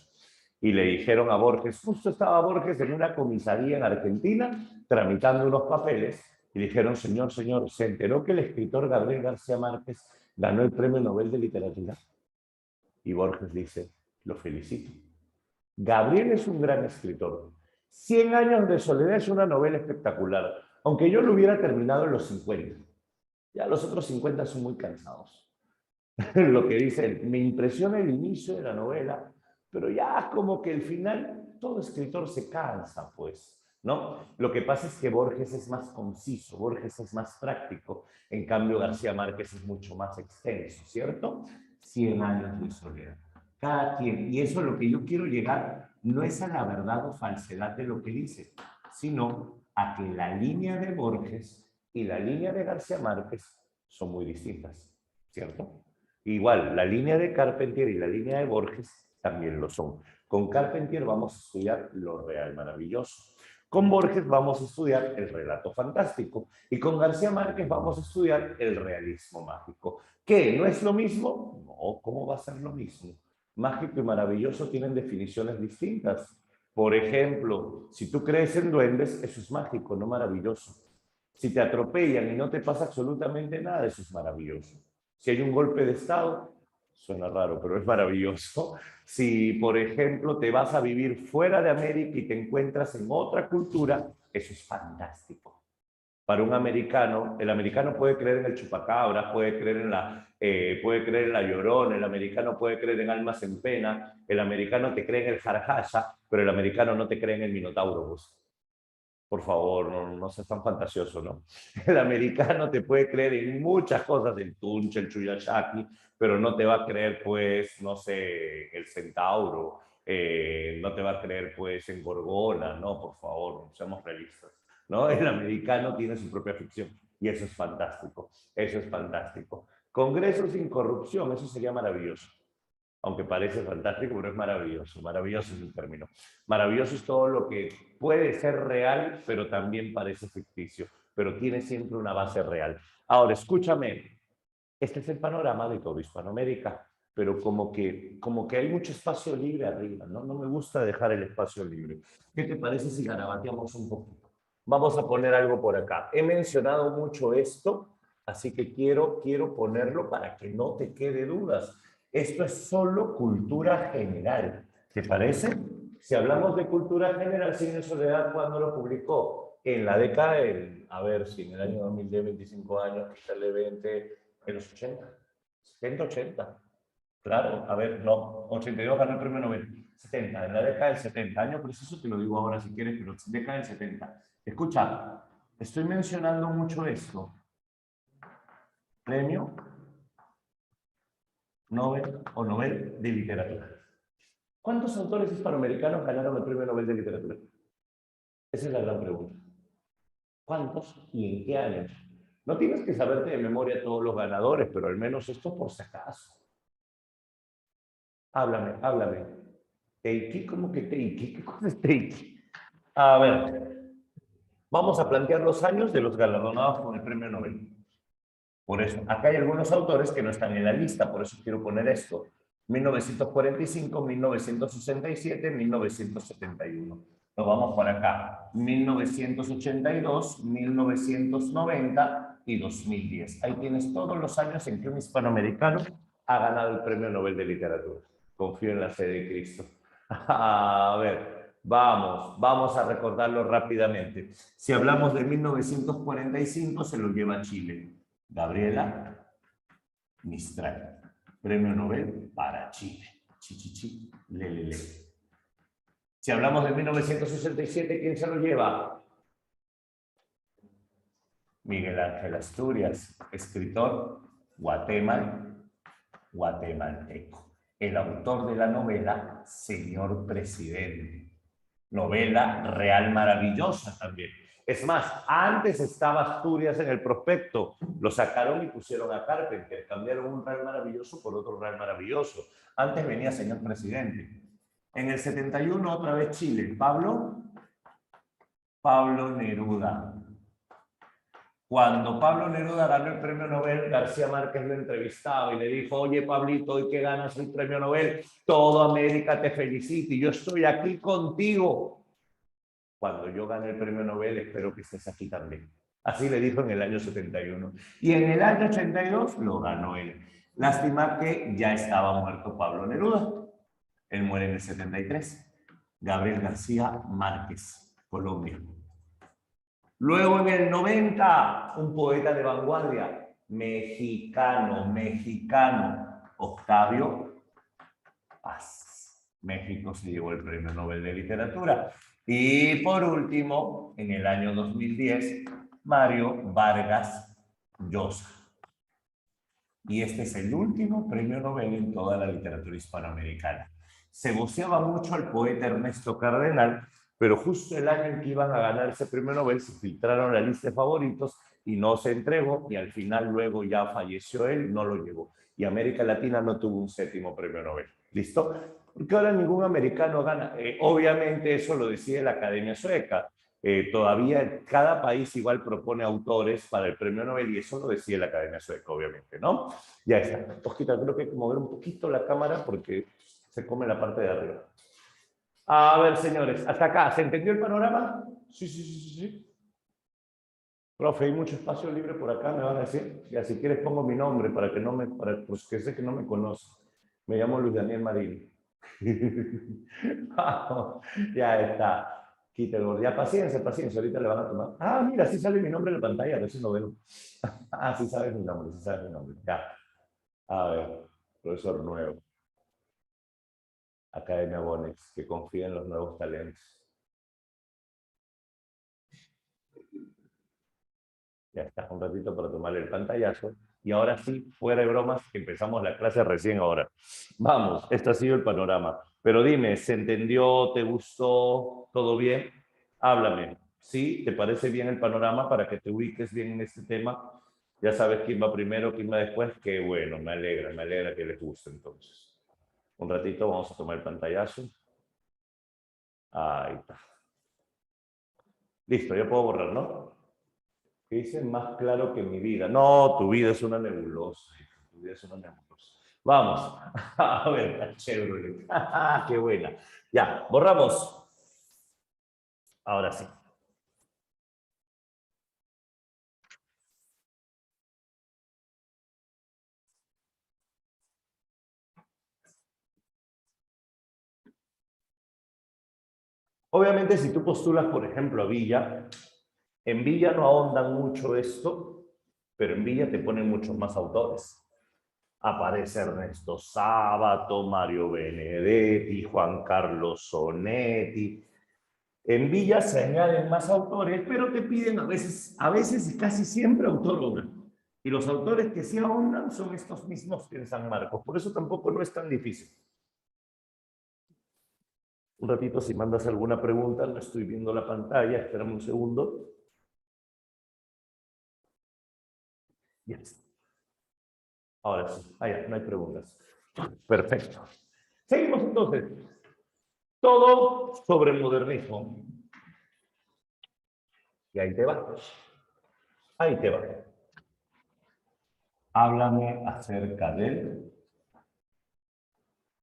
Y le dijeron a Borges, justo estaba Borges en una comisaría en Argentina tramitando unos papeles y dijeron, señor, ¿se enteró que el escritor Gabriel García Márquez ganó el premio Nobel de Literatura? Y Borges dice, lo felicito. Gabriel es un gran escritor. 100 años de soledad es una novela espectacular, aunque yo lo hubiera terminado en los 50. Ya los otros 50 son muy cansados. Lo que dice, me impresiona el inicio de la novela, pero ya como que el final, todo escritor se cansa, pues, ¿no? Lo que pasa es que Borges es más conciso, Borges es más práctico, en cambio García Márquez es mucho más extenso, ¿cierto? 100 años de soledad. Cada quien, y eso es lo que yo quiero llegar, no es a la verdad o falsedad de lo que dice, sino a que la línea de Borges y la línea de García Márquez son muy distintas, ¿cierto? Igual, la línea de Carpentier y la línea de Borges también lo son. Con Carpentier vamos a estudiar lo real maravilloso. Con Borges vamos a estudiar el relato fantástico. Y con García Márquez vamos a estudiar el realismo mágico. ¿Qué? ¿No es lo mismo? No, ¿cómo va a ser lo mismo? Mágico y maravilloso tienen definiciones distintas. Por ejemplo, si tú crees en duendes, eso es mágico, no maravilloso. Si te atropellan y no te pasa absolutamente nada, eso es maravilloso. Si hay un golpe de Estado, suena raro, pero es maravilloso. Si, por ejemplo, te vas a vivir fuera de América y te encuentras en otra cultura, eso es fantástico. Para un americano, el americano puede creer en el chupacabra, puede creer en la llorona, el americano puede creer en almas en pena, el americano te cree en el jarajaya, pero el americano no te cree en el minotauro. Pues. Por favor, no seas tan fantasioso, ¿no? El americano te puede creer en muchas cosas, el tunche, el chuyachaki, pero no te va a creer, pues, no sé, el centauro, no te va a creer, pues, en Gorgona, no, por favor, seamos realistas, ¿no? El americano tiene su propia ficción y eso es fantástico, eso es fantástico. Congreso sin corrupción, eso sería maravilloso. Aunque parece fantástico, pero es maravilloso. Maravilloso es el término. Maravilloso es todo lo que puede ser real, pero también parece ficticio, pero tiene siempre una base real. Ahora, escúchame, este es el panorama de todo Hispanoamérica, pero como que hay mucho espacio libre arriba, ¿no? No me gusta dejar el espacio libre. ¿Qué te parece si garabateamos un poquito? Vamos a poner algo por acá. He mencionado mucho esto, así que quiero ponerlo para que no te quede dudas. Esto es solo cultura general. ¿Te parece? Si hablamos de cultura general, Signo Soledad, ¿cuándo lo publicó? En la década del, a ver, si en el año 2010, 25 años, quítale 20, en los 80, 70, 80. Claro, a ver, no, 82 ganó el premio Nobel. 70, en la década del 70, año preciso te lo digo ahora si quieres, pero década del 70. Escucha, estoy mencionando mucho esto. Premio Nobel o Nobel de Literatura. ¿Cuántos autores hispanoamericanos ganaron el premio Nobel de Literatura? Esa es la gran pregunta. ¿Cuántos y en qué años? No tienes que saberte de memoria todos los ganadores, pero al menos esto por si acaso. Háblame. Teiki, ¿cómo que Teiki? ¿Qué cosa es Teiki? A ver, vamos a plantear los años de los galardonados con el premio Nobel. Por eso, acá hay algunos autores que no están en la lista, por eso quiero poner esto. 1945, 1967, 1971. Nos vamos por acá. 1982, 1990 y 2010. Ahí tienes todos los años en que un hispanoamericano ha ganado el premio Nobel de Literatura. Confío en la fe de Cristo. A ver, vamos a recordarlo rápidamente. Si hablamos de 1945, se lo lleva Chile. Gabriela Mistral, premio Nobel para Chile. Chichichi, le. Si hablamos de 1967, ¿quién se lo lleva? Miguel Ángel Asturias, escritor guatemalteco. El autor de la novela Señor Presidente. Novela real maravillosa también. Es más, antes estaba Asturias en el prospecto, lo sacaron y pusieron a Carpenter, cambiaron un Real Maravilloso por otro Real Maravilloso. Antes venía Señor Presidente. En el 71 otra vez Chile, Pablo Neruda. Cuando Pablo Neruda ganó el premio Nobel, García Márquez lo entrevistaba y le dijo, oye Pablito, hoy que ganas el premio Nobel, toda América te felicita y yo estoy aquí contigo. Cuando yo gane el premio Nobel, espero que estés aquí también. Así le dijo en el año 71. Y en el año 82 lo ganó él. Lástima que ya estaba muerto Pablo Neruda. Él muere en el 73. Gabriel García Márquez, Colombia. Luego en el 90, un poeta de vanguardia, mexicano, Octavio Paz. México se llevó el premio Nobel de Literatura. Y por último, en el año 2010, Mario Vargas Llosa. Y este es el último premio Nobel en toda la literatura hispanoamericana. Se voceaba mucho al poeta Ernesto Cardenal, pero justo el año en que iban a ganar ese premio Nobel se filtraron la lista de favoritos y no se entregó, y al final luego ya falleció él, no lo llevó. Y América Latina no tuvo un séptimo premio Nobel. ¿Listo? Porque ahora ningún americano gana. Obviamente eso lo decide la Academia Sueca. Todavía cada país igual propone autores para el premio Nobel y eso lo decide la Academia Sueca, obviamente, ¿no? Ya está. Osquita, creo que hay que mover un poquito la cámara porque se come la parte de arriba. A ver, señores, hasta acá, ¿se entendió el panorama? Sí, sí, sí, sí, sí. Profe, hay mucho espacio libre por acá, me van a decir. Ya, si quieres pongo mi nombre para que no me, pues que sé que no me conoce. Me llamo Luis Daniel Marín. Ya está. Quítelo. Ya, paciencia, paciencia. Ahorita le van a tomar. Ah, mira, sí sale mi nombre en la pantalla, a veces no veo. Ah, sí sabes mi nombre, sí sabes mi nombre. Ya. A ver, profesor nuevo. Academia Bonex, que confía en los nuevos talentos. Ya está, un ratito para tomarle el pantallazo. Y ahora sí, fuera de bromas, empezamos la clase recién ahora. Vamos, este ha sido el panorama. Pero dime, ¿se entendió? ¿Te gustó? ¿Todo bien? Háblame. ¿Sí? ¿Te parece bien el panorama para que te ubiques bien en este tema? Ya sabes quién va primero, quién va después. Qué bueno, me alegra que les guste entonces. Un ratito vamos a tomar el pantallazo. Ahí está. Listo, ya puedo borrar, ¿no? Que dice más claro que mi vida. No, tu vida es una nebulosa. Tu vida es una nebulosa. Vamos. A ver, está chévere. Qué buena. Ya, borramos. Ahora sí. Obviamente, si tú postulas, por ejemplo, a Villa, en Villa no ahondan mucho esto, pero en Villa te ponen muchos más autores. Aparece Ernesto Sábato, Mario Benedetti, Juan Carlos Sonetti. En Villa se añaden más autores, pero te piden a veces y casi siempre autor-obra. Y los autores que sí ahondan son estos mismos que en San Marcos. Por eso tampoco no es tan difícil. Un ratito, si mandas alguna pregunta, no estoy viendo la pantalla, espérame un segundo. Yes. Ahora sí, allá, no hay preguntas. Perfecto. Seguimos entonces. Todo sobre el modernismo. Y ahí te va. Ahí te va. Háblame acerca del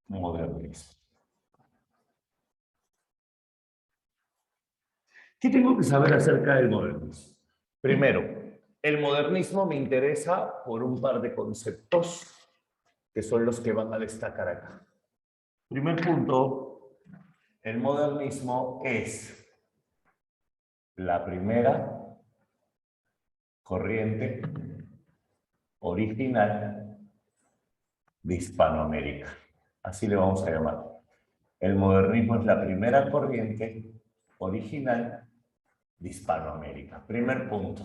modernismo. ¿Qué tengo que saber acerca del modernismo? Primero, el modernismo me interesa por un par de conceptos que son los que van a destacar acá. Primer punto, el modernismo es la primera corriente original de Hispanoamérica. Así le vamos a llamar. El modernismo es la primera corriente original de Hispanoamérica. Primer punto.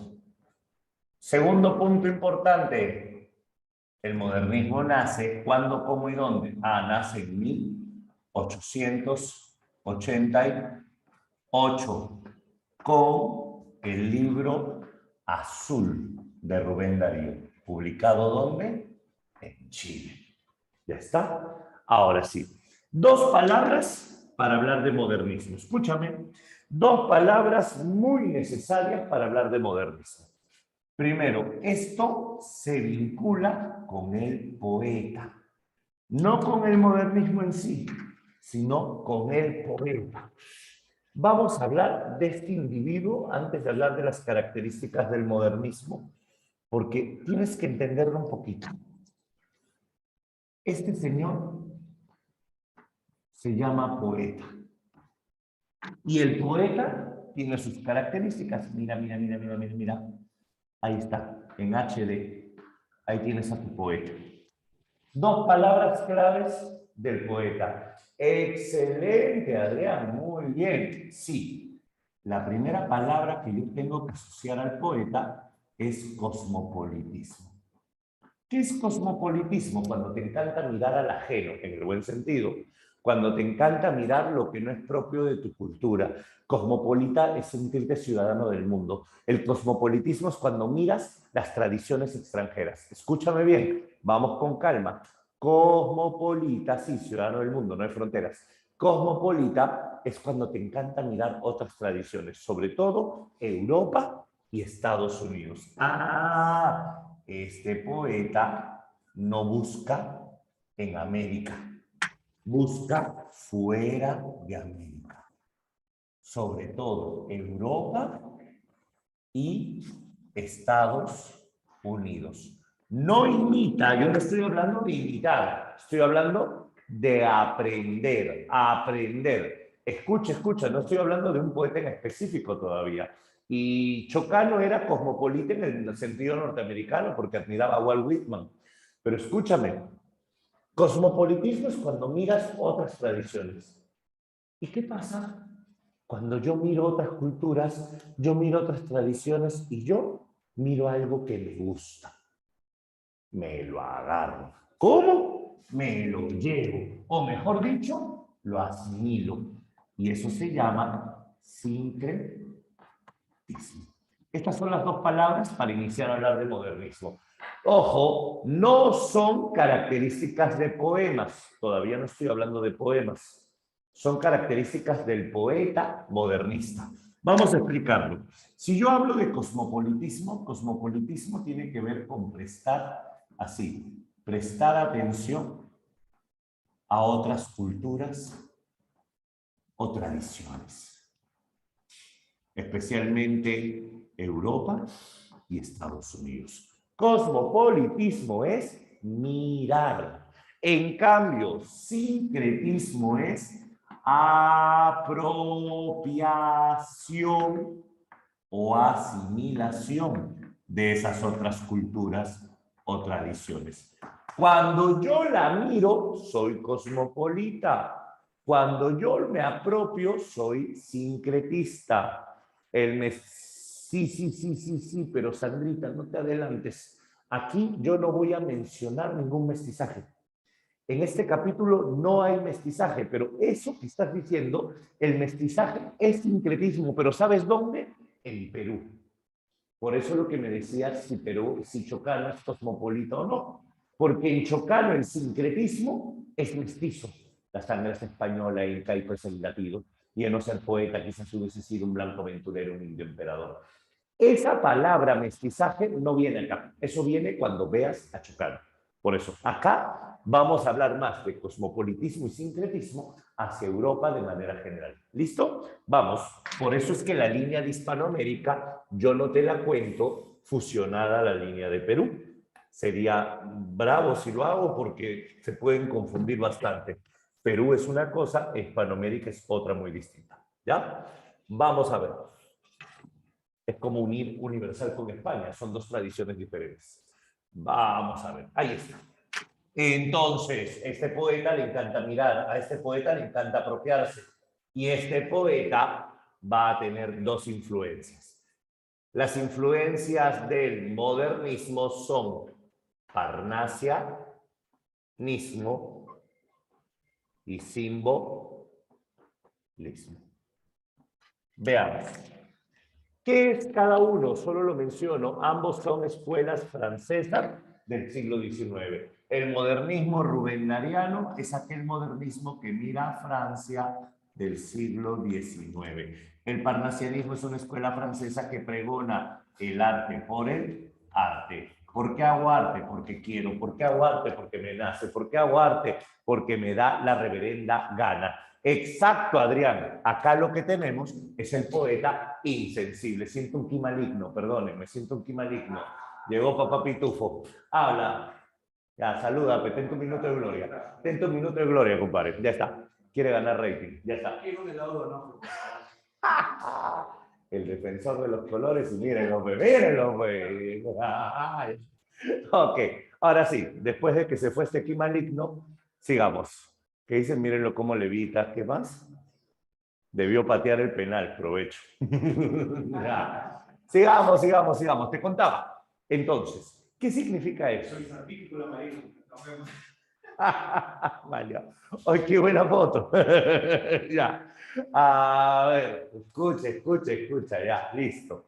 Segundo punto importante, el modernismo nace, ¿cuándo, cómo y dónde? Nace en 1888 con el libro Azul de Rubén Darío. ¿Publicado dónde? En Chile. ¿Ya está? Ahora sí. Dos palabras para hablar de modernismo. Escúchame. Dos palabras muy necesarias para hablar de modernismo. Primero, esto se vincula con el poeta, no con el modernismo en sí, sino con el poeta. Vamos a hablar de este individuo antes de hablar de las características del modernismo, porque tienes que entenderlo un poquito. Este señor se llama poeta. Y el poeta tiene sus características. Mira, mira, mira, mira, mira, mira. Ahí está, en HD. Ahí tienes a tu poeta. Dos palabras claves del poeta. Excelente, Adrián, muy bien. Sí, la primera palabra que yo tengo que asociar al poeta es cosmopolitismo. ¿Qué es cosmopolitismo? Cuando te encanta mirar al ajeno, en el buen sentido. cuando te encanta mirar lo que no es propio de tu cultura. Cosmopolita es sentirte ciudadano del mundo. El cosmopolitismo es cuando miras las tradiciones extranjeras. Escúchame bien, vamos con calma. Cosmopolita, sí, ciudadano del mundo, no hay fronteras. Cosmopolita es cuando te encanta mirar otras tradiciones, sobre todo Europa y Estados Unidos. Ah, este poeta no busca en América, busca fuera de América, sobre todo Europa y Estados Unidos. No imita, yo no estoy hablando de imitar, estoy hablando de aprender, aprender. Escucha, escucha, no estoy hablando de un poeta en específico todavía. Y Chocano era cosmopolita en el sentido norteamericano porque admiraba a Walt Whitman. Pero escúchame, cosmopolitismo es cuando miras otras tradiciones. ¿Y qué pasa? Cuando yo miro otras culturas, yo miro otras tradiciones y yo miro algo que me gusta. Me lo agarro. ¿Cómo? Me lo llevo. O mejor dicho, lo asimilo. Y eso se llama sincretismo. Estas son las dos palabras para iniciar a hablar de modernismo. Ojo, no son características de poemas. Todavía no estoy hablando de poemas. Son características del poeta modernista. Vamos a explicarlo. Si yo hablo de cosmopolitismo, cosmopolitismo tiene que ver con prestar así, prestar atención a otras culturas o tradiciones, especialmente Europa y Estados Unidos. Cosmopolitismo es mirar. En cambio, sincretismo es apropiación o asimilación de esas otras culturas o tradiciones. Cuando yo la miro, soy cosmopolita. Cuando yo me apropio, soy sincretista. Sí, pero Sandrita, no te adelantes. Aquí yo no voy a mencionar ningún mestizaje. En este capítulo no hay mestizaje, pero eso que estás diciendo, el mestizaje es sincretismo, pero ¿sabes dónde? En Perú. Por eso lo que me decías si Perú, si Chocano es cosmopolita o no. Porque en Chocano el sincretismo es mestizo. La sangre es española, incaico es el latido. Y en no ser poeta quizás hubiese sido un blanco aventurero, un indio emperador. Esa palabra mestizaje no viene acá. Eso viene cuando veas a Chocano. Por eso, acá vamos a hablar más de cosmopolitismo y sincretismo hacia Europa de manera general. ¿Listo? Vamos. Por eso es que la línea de Hispanoamérica yo no te la cuento fusionada a la línea de Perú. Sería bravo si lo hago porque se pueden confundir bastante. Perú es una cosa, Hispanoamérica es otra muy distinta. ¿Ya? Vamos a ver. Es como unir Universal con España, son dos tradiciones diferentes. Vamos a ver, ahí está. Entonces, este poeta le encanta mirar, a este poeta le encanta apropiarse, y este poeta va a tener dos influencias. Las influencias del modernismo son parnasianismo y simbolismo. Veamos. ¿Qué es cada uno? Solo lo menciono. Ambos son escuelas francesas del siglo XIX. El modernismo rubenseriano es aquel modernismo que mira a Francia del siglo XIX. El parnasianismo es una escuela francesa que pregona el arte por el arte. ¿Por qué hago arte? Porque quiero. ¿Por qué hago arte? Porque me nace. ¿Por qué hago arte? Porque me da la reverenda gana. Exacto, Adrián. Acá lo que tenemos es el poeta insensible. Siento un ki maligno, perdónenme, siento un ki maligno. Llegó papá Pitufo. Habla. Ya, salúdame, ten tu minuto de gloria. Ten tu minuto de gloria, compadre. Ya está. Quiere ganar rating. Ya está. El defensor de los colores y mírenlo, mírenlo. Ok, ahora sí, después de que se fue este ki maligno, sigamos. ¿Qué dicen? Mírenlo cómo levita. ¿Qué más? Debió patear el penal. Provecho. Sigamos. Te contaba. Entonces, ¿qué significa eso? Vale. ¡Ay, qué buena foto! Ya. A ver, escucha, ya, listo.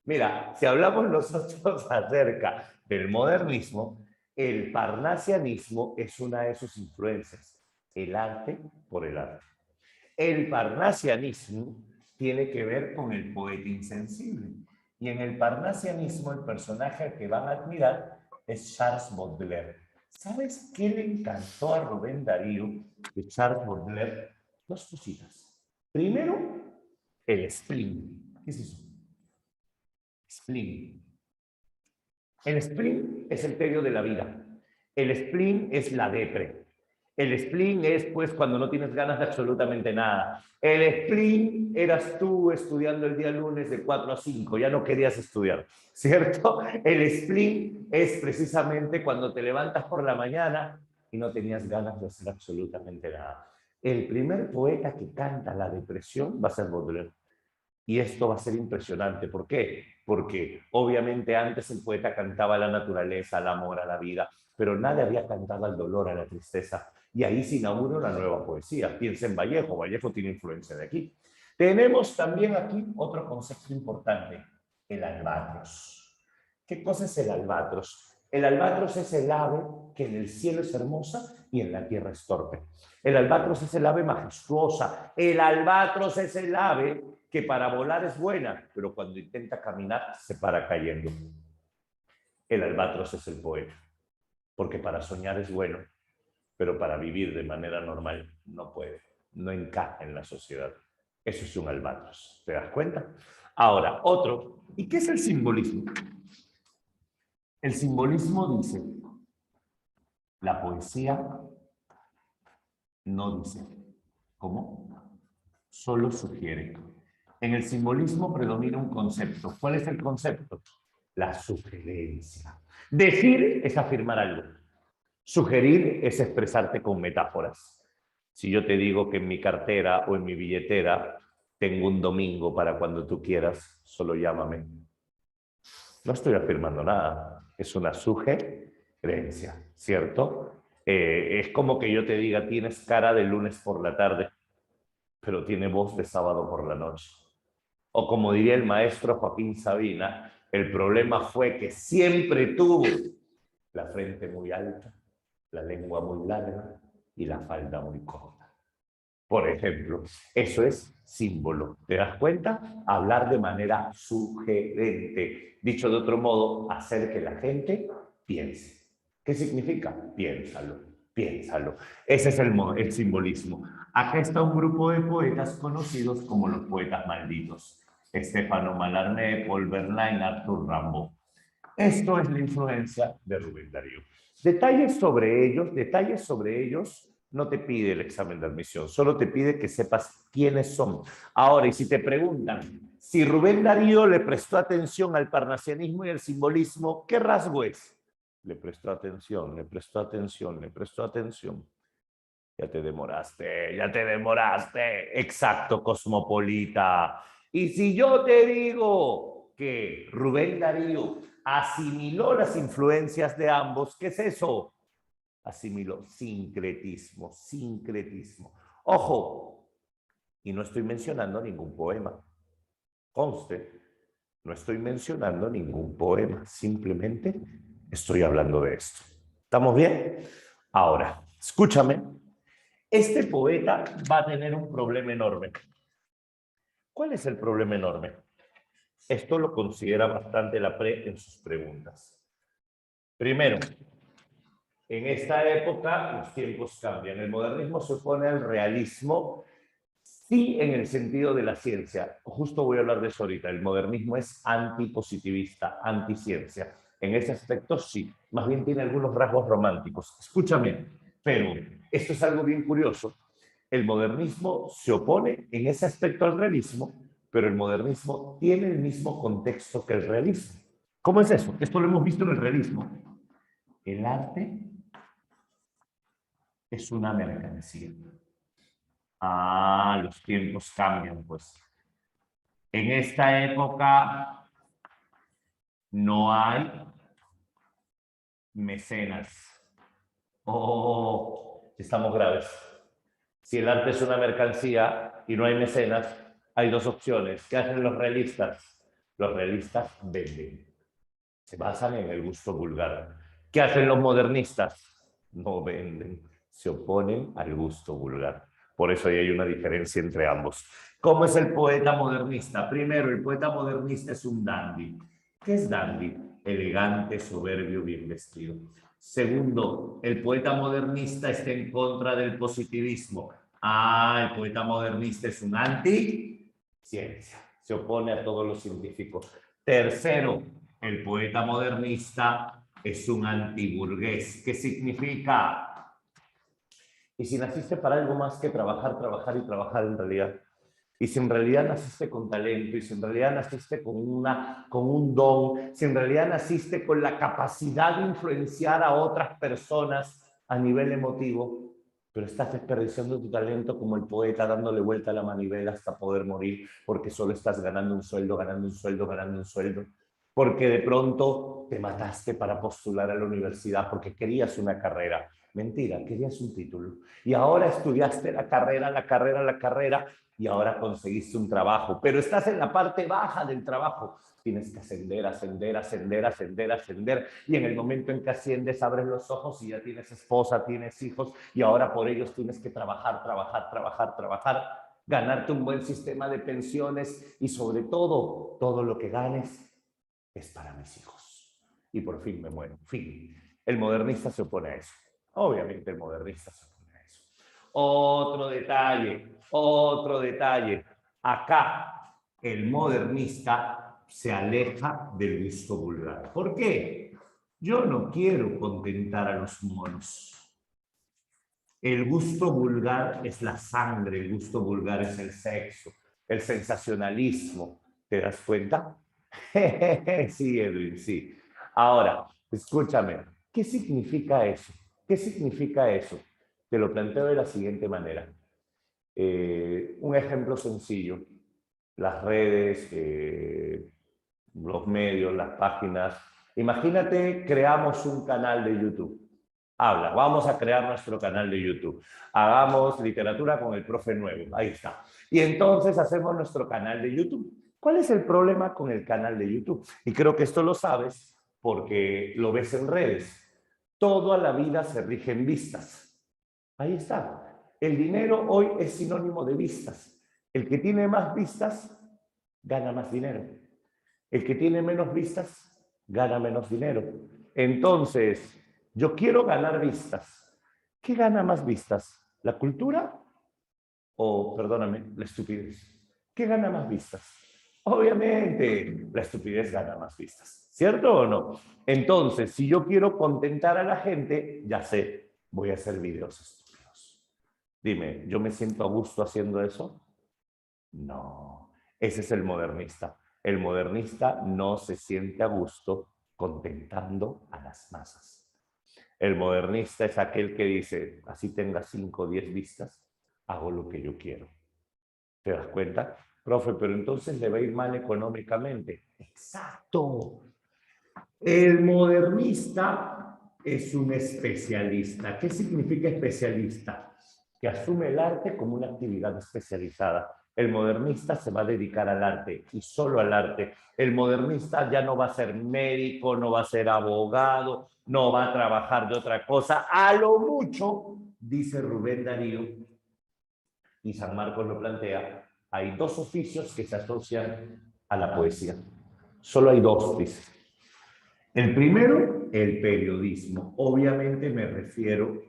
Mira, si hablamos nosotros acerca del modernismo, el parnasianismo es una de sus influencias, el arte por el arte. El parnasianismo tiene que ver con el poeta insensible. Y en el parnasianismo el personaje al que van a admirar es Charles Baudelaire. ¿Sabes qué le encantó a Rubén Darío de Charles Baudelaire? Dos cositas. Primero, el spleen. ¿Qué es eso? Spleen. El spleen es el tedio de la vida. El spleen es la depre. El spleen es, pues, cuando no tienes ganas de absolutamente nada. El spleen eras tú estudiando el día lunes de 4 a 5, ya no querías estudiar, ¿cierto? El spleen es precisamente cuando te levantas por la mañana y no tenías ganas de hacer absolutamente nada. El primer poeta que canta la depresión va a ser Baudelaire. Y esto va a ser impresionante. ¿Por qué? Porque obviamente antes el poeta cantaba a la naturaleza, al amor, a la vida, pero nadie había cantado al dolor, a la tristeza. Y ahí se inaugura una nueva poesía. Piensa en Vallejo, Vallejo tiene influencia de aquí. Tenemos también aquí otro concepto importante, el albatros. ¿Qué cosa es el albatros? El albatros es el ave que en el cielo es hermosa y en la tierra es torpe. El albatros es el ave majestuosa. El albatros es el ave que para volar es buena, pero cuando intenta caminar se para cayendo. El albatros es el poeta, porque para soñar es bueno, pero para vivir de manera normal no puede, no encaja en la sociedad. Eso es un albatros, ¿te das cuenta? Ahora, otro, ¿y qué es el simbolismo? El simbolismo dice, la poesía no dice, ¿cómo? Solo sugiere. En el simbolismo predomina un concepto. ¿Cuál es el concepto? La sugerencia. Decir es afirmar algo. Sugerir es expresarte con metáforas. Si yo te digo que en mi cartera o en mi billetera tengo un domingo para cuando tú quieras, solo llámame. No estoy afirmando nada. Es una sugerencia, ¿cierto? Es como que yo te diga, tienes cara de lunes por la tarde, pero tiene voz de sábado por la noche. O como diría el maestro Joaquín Sabina, el problema fue que siempre tuvo la frente muy alta, la lengua muy larga y la falda muy corta. Por ejemplo, eso es símbolo. ¿Te das cuenta? Hablar de manera sugerente. Dicho de otro modo, hacer que la gente piense. ¿Qué significa? Piénsalo, piénsalo. Ese es el simbolismo. Acá está un grupo de poetas conocidos como los poetas malditos. Estefano Mallarmé, Paul Verlaine, Arthur Rimbaud. Esto es la influencia de Rubén Darío. Detalles sobre ellos no te pide el examen de admisión, solo te pide que sepas quiénes son. Ahora, y si te preguntan si Rubén Darío le prestó atención al parnasianismo y al simbolismo, ¿qué rasgo es? Le prestó atención, le prestó atención, le prestó atención. Ya te demoraste, ya te demoraste. Exacto, cosmopolita. Y si yo te digo que Rubén Darío asimiló las influencias de ambos, ¿qué es eso? Asimiló sincretismo, sincretismo. Ojo, y no estoy mencionando ningún poema. Conste, no estoy mencionando ningún poema, simplemente estoy hablando de esto. ¿Estamos bien? Ahora, escúchame. Este poeta va a tener un problema enorme. ¿Cuál es el problema enorme? Esto lo considera bastante la PRE en sus preguntas. Primero, en esta época los tiempos cambian. El modernismo se opone al realismo, sí en el sentido de la ciencia. Justo voy a hablar de eso ahorita. El modernismo es antipositivista, anticiencia. En ese aspecto sí, más bien tiene algunos rasgos románticos. Escúchame, pero esto es algo bien curioso. El modernismo se opone en ese aspecto al realismo, pero el modernismo tiene el mismo contexto que el realismo. ¿Cómo es eso? Esto lo hemos visto en el realismo. El arte es una mercancía. Ah, los tiempos cambian, pues. En esta época no hay mecenas. Oh, estamos graves. Si el arte es una mercancía y no hay mecenas, hay dos opciones. ¿Qué hacen los realistas? Los realistas venden. Se basan en el gusto vulgar. ¿Qué hacen los modernistas? No venden, se oponen al gusto vulgar. Por eso ahí hay una diferencia entre ambos. ¿Cómo es el poeta modernista? Primero, el poeta modernista es un dandy. ¿Qué es dandy? Elegante, soberbio, bien vestido. Segundo, el poeta modernista está en contra del positivismo. El poeta modernista es un anti-ciencia. Se opone a todo lo científico. Tercero, el poeta modernista es un antiburgués. ¿Qué significa? Y si naciste para algo más que trabajar, trabajar y trabajar en realidad, y si en realidad naciste con talento, y si en realidad naciste con un don, si en realidad naciste con la capacidad de influenciar a otras personas a nivel emotivo, pero estás desperdiciando tu talento como el poeta dándole vuelta a la manivela hasta poder morir porque solo estás ganando un sueldo, ganando un sueldo, ganando un sueldo, porque de pronto te mataste para postular a la universidad porque querías una carrera. Mentira, querías un título. Y ahora estudiaste la carrera, y ahora conseguiste un trabajo, pero estás en la parte baja del trabajo. Tienes que ascender, ascender, ascender, ascender, ascender. Y en el momento en que asciendes, abres los ojos y ya tienes esposa, tienes hijos, y ahora por ellos tienes que trabajar, trabajar, trabajar, trabajar, ganarte un buen sistema de pensiones y sobre todo lo que ganes es para mis hijos. Y por fin me muero. Fin. El modernista se opone a eso. Obviamente el modernista se opone a eso. Otro detalle. Acá el modernista se aleja del gusto vulgar. ¿Por qué? Yo no quiero contentar a los monos. El gusto vulgar es la sangre, el gusto vulgar es el sexo, el sensacionalismo. ¿Te das cuenta? Sí, Edwin, sí. Ahora, escúchame, ¿qué significa eso? ¿Qué significa eso? Te lo planteo de la siguiente manera. Un ejemplo sencillo. Las redes, los medios, las páginas. Imagínate, creamos un canal de YouTube. Vamos a crear nuestro canal de YouTube. Hagamos literatura con el profe nuevo. Ahí está. Y entonces hacemos nuestro canal de YouTube. ¿Cuál es el problema con el canal de YouTube? Y creo que esto lo sabes porque lo ves en redes. Toda la vida se rige en vistas. Ahí está. El dinero hoy es sinónimo de vistas. El que tiene más vistas gana más dinero. El que tiene menos vistas gana menos dinero. Entonces, yo quiero ganar vistas. ¿Qué gana más vistas? ¿La cultura o, perdóname, la estupidez? ¿Qué gana más vistas? Obviamente, la estupidez gana más vistas. ¿Cierto o no? Entonces, si yo quiero contentar a la gente, ya sé, voy a hacer videos estúpidos. Dime, ¿yo me siento a gusto haciendo eso? No, ese es el modernista. El modernista no se siente a gusto contentando a las masas. El modernista es aquel que dice, así tenga 5 o 10 vistas, hago lo que yo quiero. ¿Te das cuenta? Profe, pero entonces le va a ir mal económicamente. Exacto. El modernista es un especialista. ¿Qué significa especialista? Que asume el arte como una actividad especializada. El modernista se va a dedicar al arte y solo al arte. El modernista ya no va a ser médico, no va a ser abogado, no va a trabajar de otra cosa. A lo mucho, dice Rubén Darío, y San Marcos lo plantea, hay dos oficios que se asocian a la poesía. Solo hay dos, dice. El primero, el periodismo. Obviamente me refiero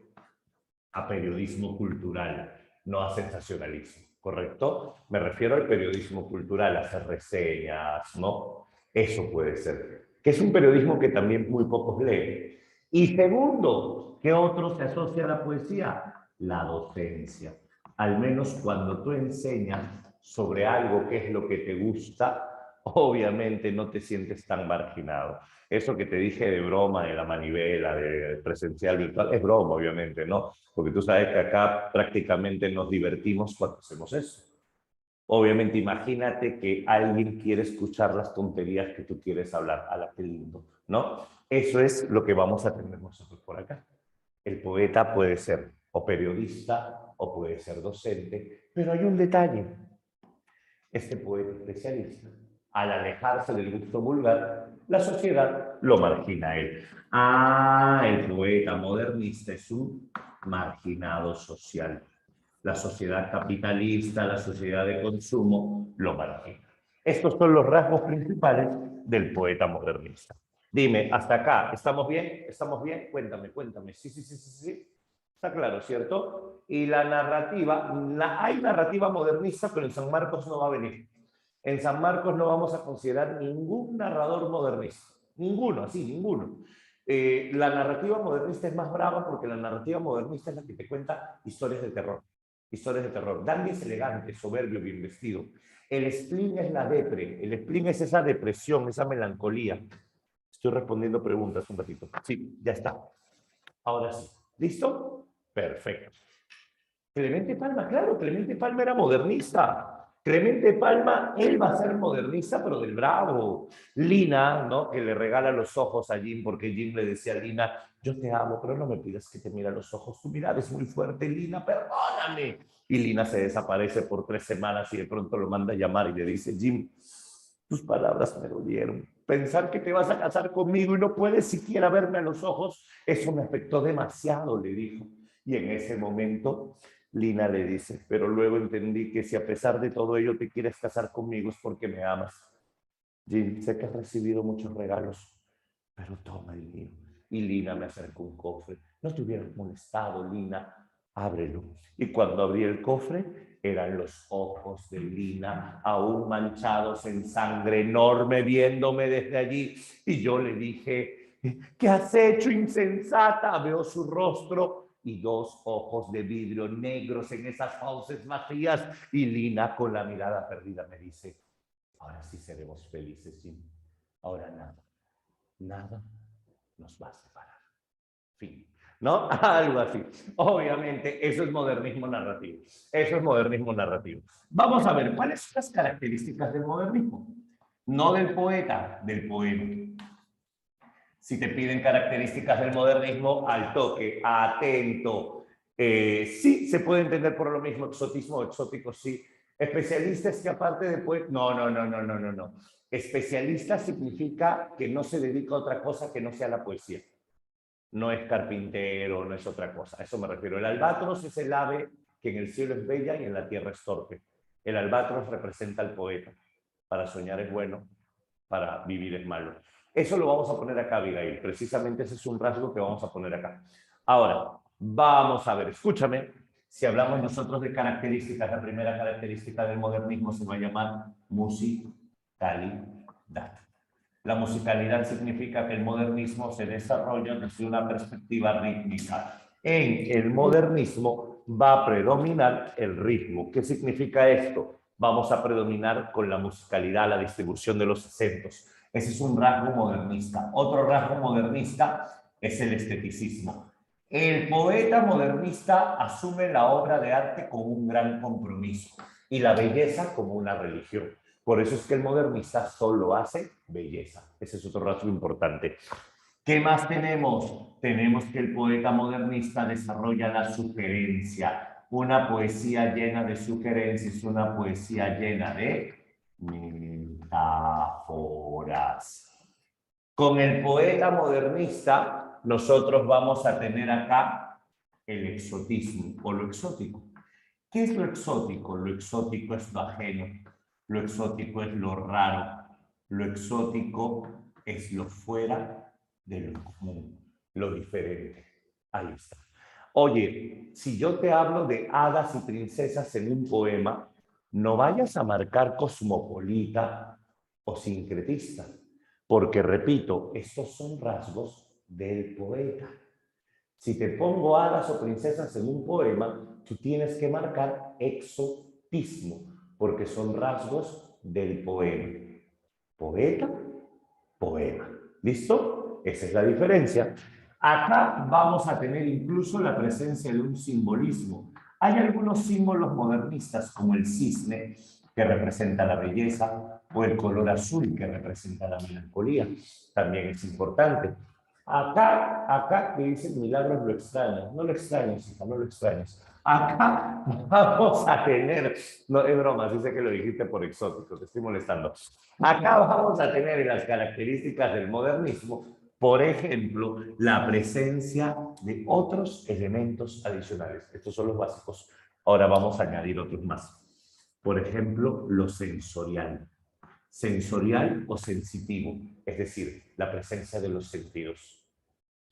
a periodismo cultural, no a sensacionalismo, ¿correcto? Me refiero al periodismo cultural, a hacer reseñas, ¿no? Eso puede ser. Que es un periodismo que también muy pocos leen. Y segundo, ¿qué otro se asocia a la poesía? La docencia. Al menos cuando tú enseñas sobre algo que es lo que te gusta, obviamente no te sientes tan marginado. Eso que te dije de broma, de la manivela, de presencial virtual, es broma, obviamente, ¿no? Porque tú sabes que acá prácticamente nos divertimos cuando hacemos eso. Obviamente, imagínate que alguien quiere escuchar las tonterías que tú quieres hablar. A la que lindo, ¿no? Eso es lo que vamos a tener nosotros por acá. El poeta puede ser o periodista o puede ser docente, pero hay un detalle. Este poeta especialista, al alejarse del gusto vulgar, la sociedad lo margina a él. Ah, el poeta modernista es un marginado social. La sociedad capitalista, la sociedad de consumo, lo margina. Estos son los rasgos principales del poeta modernista. Dime, hasta acá, ¿estamos bien? ¿Estamos bien? Cuéntame, cuéntame. Sí, sí, sí, sí, sí. Está claro, ¿cierto? Y la narrativa, hay narrativa modernista, pero en San Marcos no va a venir. En San Marcos no vamos a considerar ningún narrador modernista. Ninguno, así, ninguno. La narrativa modernista es más brava porque la narrativa modernista es la que te cuenta historias de terror. Historias de terror. Dandy es elegante, soberbio, bien vestido. El spleen es la depre. El spleen es esa depresión, esa melancolía. Estoy respondiendo preguntas un ratito. Sí, ya está. Ahora sí. ¿Listo? Perfecto. Clemente Palma, claro, Clemente Palma era modernista. Clemente Palma, él va a ser modernista, pero del bravo. Lina, ¿no? Que le regala los ojos a Jim, porque Jim le decía a Lina, yo te amo, pero no me pidas que te mire a los ojos. Tu mirada es muy fuerte, Lina, perdóname. Y Lina se desaparece por 3 semanas y de pronto lo manda a llamar y le dice, Jim, tus palabras me dolieron. Pensar que te vas a casar conmigo y no puedes siquiera verme a los ojos, eso me afectó demasiado, le dijo. Y en ese momento, Lina le dice, pero luego entendí que si a pesar de todo ello te quieres casar conmigo es porque me amas. Jim, sé que has recibido muchos regalos, pero toma el mío. Y Lina me acercó un cofre. No te hubieras molestado, Lina. Ábrelo. Y cuando abrí el cofre, eran los ojos de Lina, aún manchados en sangre enorme, viéndome desde allí. Y yo le dije, ¿qué has hecho, insensata? Veo su rostro y 2 ojos de vidrio negros en esas fauces vacías. Y Lina, con la mirada perdida, me dice, ahora sí seremos felices, Jim. Ahora nada nos va a separar. Fin. ¿No? Algo así. Obviamente, eso es modernismo narrativo. Eso es modernismo narrativo. Vamos a ver, ¿cuáles son las características del modernismo? No del poeta, del poema. Si te piden características del modernismo, al toque, atento. Sí, se puede entender por lo mismo, exotismo, exótico, sí. Especialistas que aparte de poeta, no. Especialista significa que no se dedica a otra cosa que no sea la poesía. No es carpintero, no es otra cosa. A eso me refiero. El albatros es el ave que en el cielo es bella y en la tierra es torpe. El albatros representa al poeta. Para soñar es bueno, para vivir es malo. Eso lo vamos a poner acá, Abigail. Precisamente ese es un rasgo que vamos a poner acá. Ahora, vamos a ver, escúchame. Si hablamos nosotros de características, la primera característica del modernismo se va a llamar musicalidad. La musicalidad significa que el modernismo se desarrolla desde una perspectiva rítmica. En el modernismo va a predominar el ritmo. ¿Qué significa esto? Vamos a predominar con la musicalidad, la distribución de los acentos. Ese es un rasgo modernista. Otro rasgo modernista es el esteticismo. El poeta modernista asume la obra de arte con un gran compromiso y la belleza como una religión. Por eso es que el modernista solo hace belleza. Ese es otro rasgo importante. ¿Qué más tenemos? Tenemos que el poeta modernista desarrolla la sugerencia. Una poesía llena de sugerencias, una poesía llena de metáforas. Con el poeta modernista, nosotros vamos a tener acá el exotismo o lo exótico. ¿Qué es lo exótico? Lo exótico es lo ajeno, lo exótico es lo raro, lo exótico es lo fuera de lo común, lo diferente. Ahí está. Oye, si yo te hablo de hadas y princesas en un poema, no vayas a marcar cosmopolita o sincretista, porque repito, estos son rasgos del poeta. Si te pongo hadas o princesas en un poema, tú tienes que marcar exotismo, porque son rasgos del poema. Poeta, poema. ¿Listo? Esa es la diferencia. Acá vamos a tener incluso la presencia de un simbolismo. Hay algunos símbolos modernistas, como el cisne, que representa la belleza, o el color azul, que representa la melancolía. También es importante. Acá que dicen milagros lo extrañas. No lo extrañes, hija, no lo extrañes. Acá vamos a tener, no es broma, sí sé que lo dijiste por exótico, te estoy molestando. Acá vamos a tener en las características del modernismo, por ejemplo, la presencia de otros elementos adicionales. Estos son los básicos. Ahora vamos a añadir otros más. Por ejemplo, lo sensorial. Sensorial o sensitivo, es decir, la presencia de los sentidos.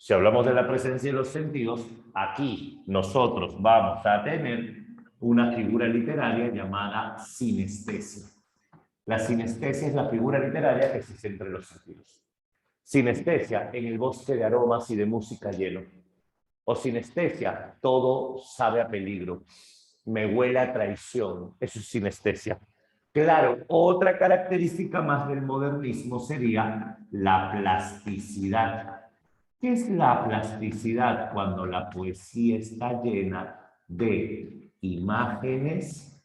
Si hablamos de la presencia de los sentidos, aquí nosotros vamos a tener una figura literaria llamada sinestesia. La sinestesia es la figura literaria que se centra en los sentidos. Sinestesia, en el bosque de aromas y de música lleno. O sinestesia, todo sabe a peligro. Me huele a traición. Eso es sinestesia. Claro, otra característica más del modernismo sería la plasticidad. ¿Qué es la plasticidad? Cuando la poesía está llena de imágenes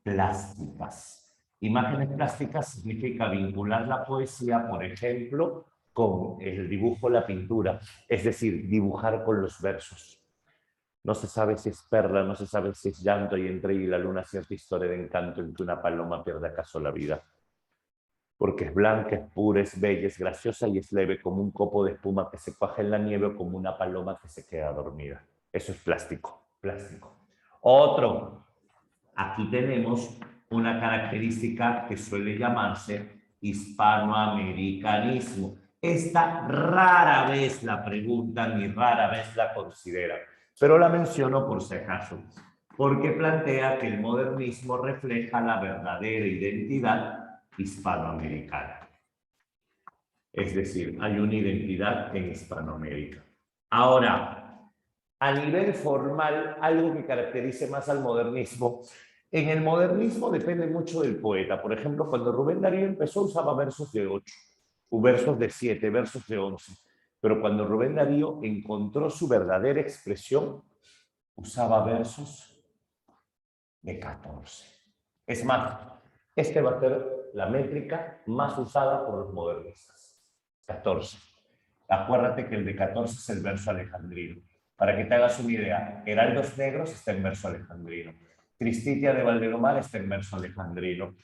plásticas. Imágenes plásticas significa vincular la poesía, por ejemplo, con el dibujo, la pintura, es decir, dibujar con los versos. No se sabe si es perla, no se sabe si es llanto y entre y la luna cierta historia de encanto en que una paloma pierde acaso la vida. Porque es blanca, es pura, es bella, es graciosa y es leve como un copo de espuma que se cuaja en la nieve o como una paloma que se queda dormida. Eso es plástico, plástico. Otro, aquí tenemos una característica que suele llamarse hispanoamericanismo. Esta rara vez la preguntan y rara vez la consideran, pero la menciono por si acaso, porque plantea que el modernismo refleja la verdadera identidad hispanoamericana. Es decir, hay una identidad en Hispanoamérica. Ahora, a nivel formal, algo que caracterice más al modernismo. En el modernismo depende mucho del poeta. Por ejemplo, cuando Rubén Darío empezó usaba versos de 8, versos de 7, versos de 11. Pero cuando Rubén Darío encontró su verdadera expresión, usaba versos de 14. Es más, este va a ser la métrica más usada por los modernistas. 14. Acuérdate que el de 14 es el verso alejandrino. Para que te hagas una idea, Heraldos Negros está en verso alejandrino. Tristitia de Valdelomar está en verso alejandrino.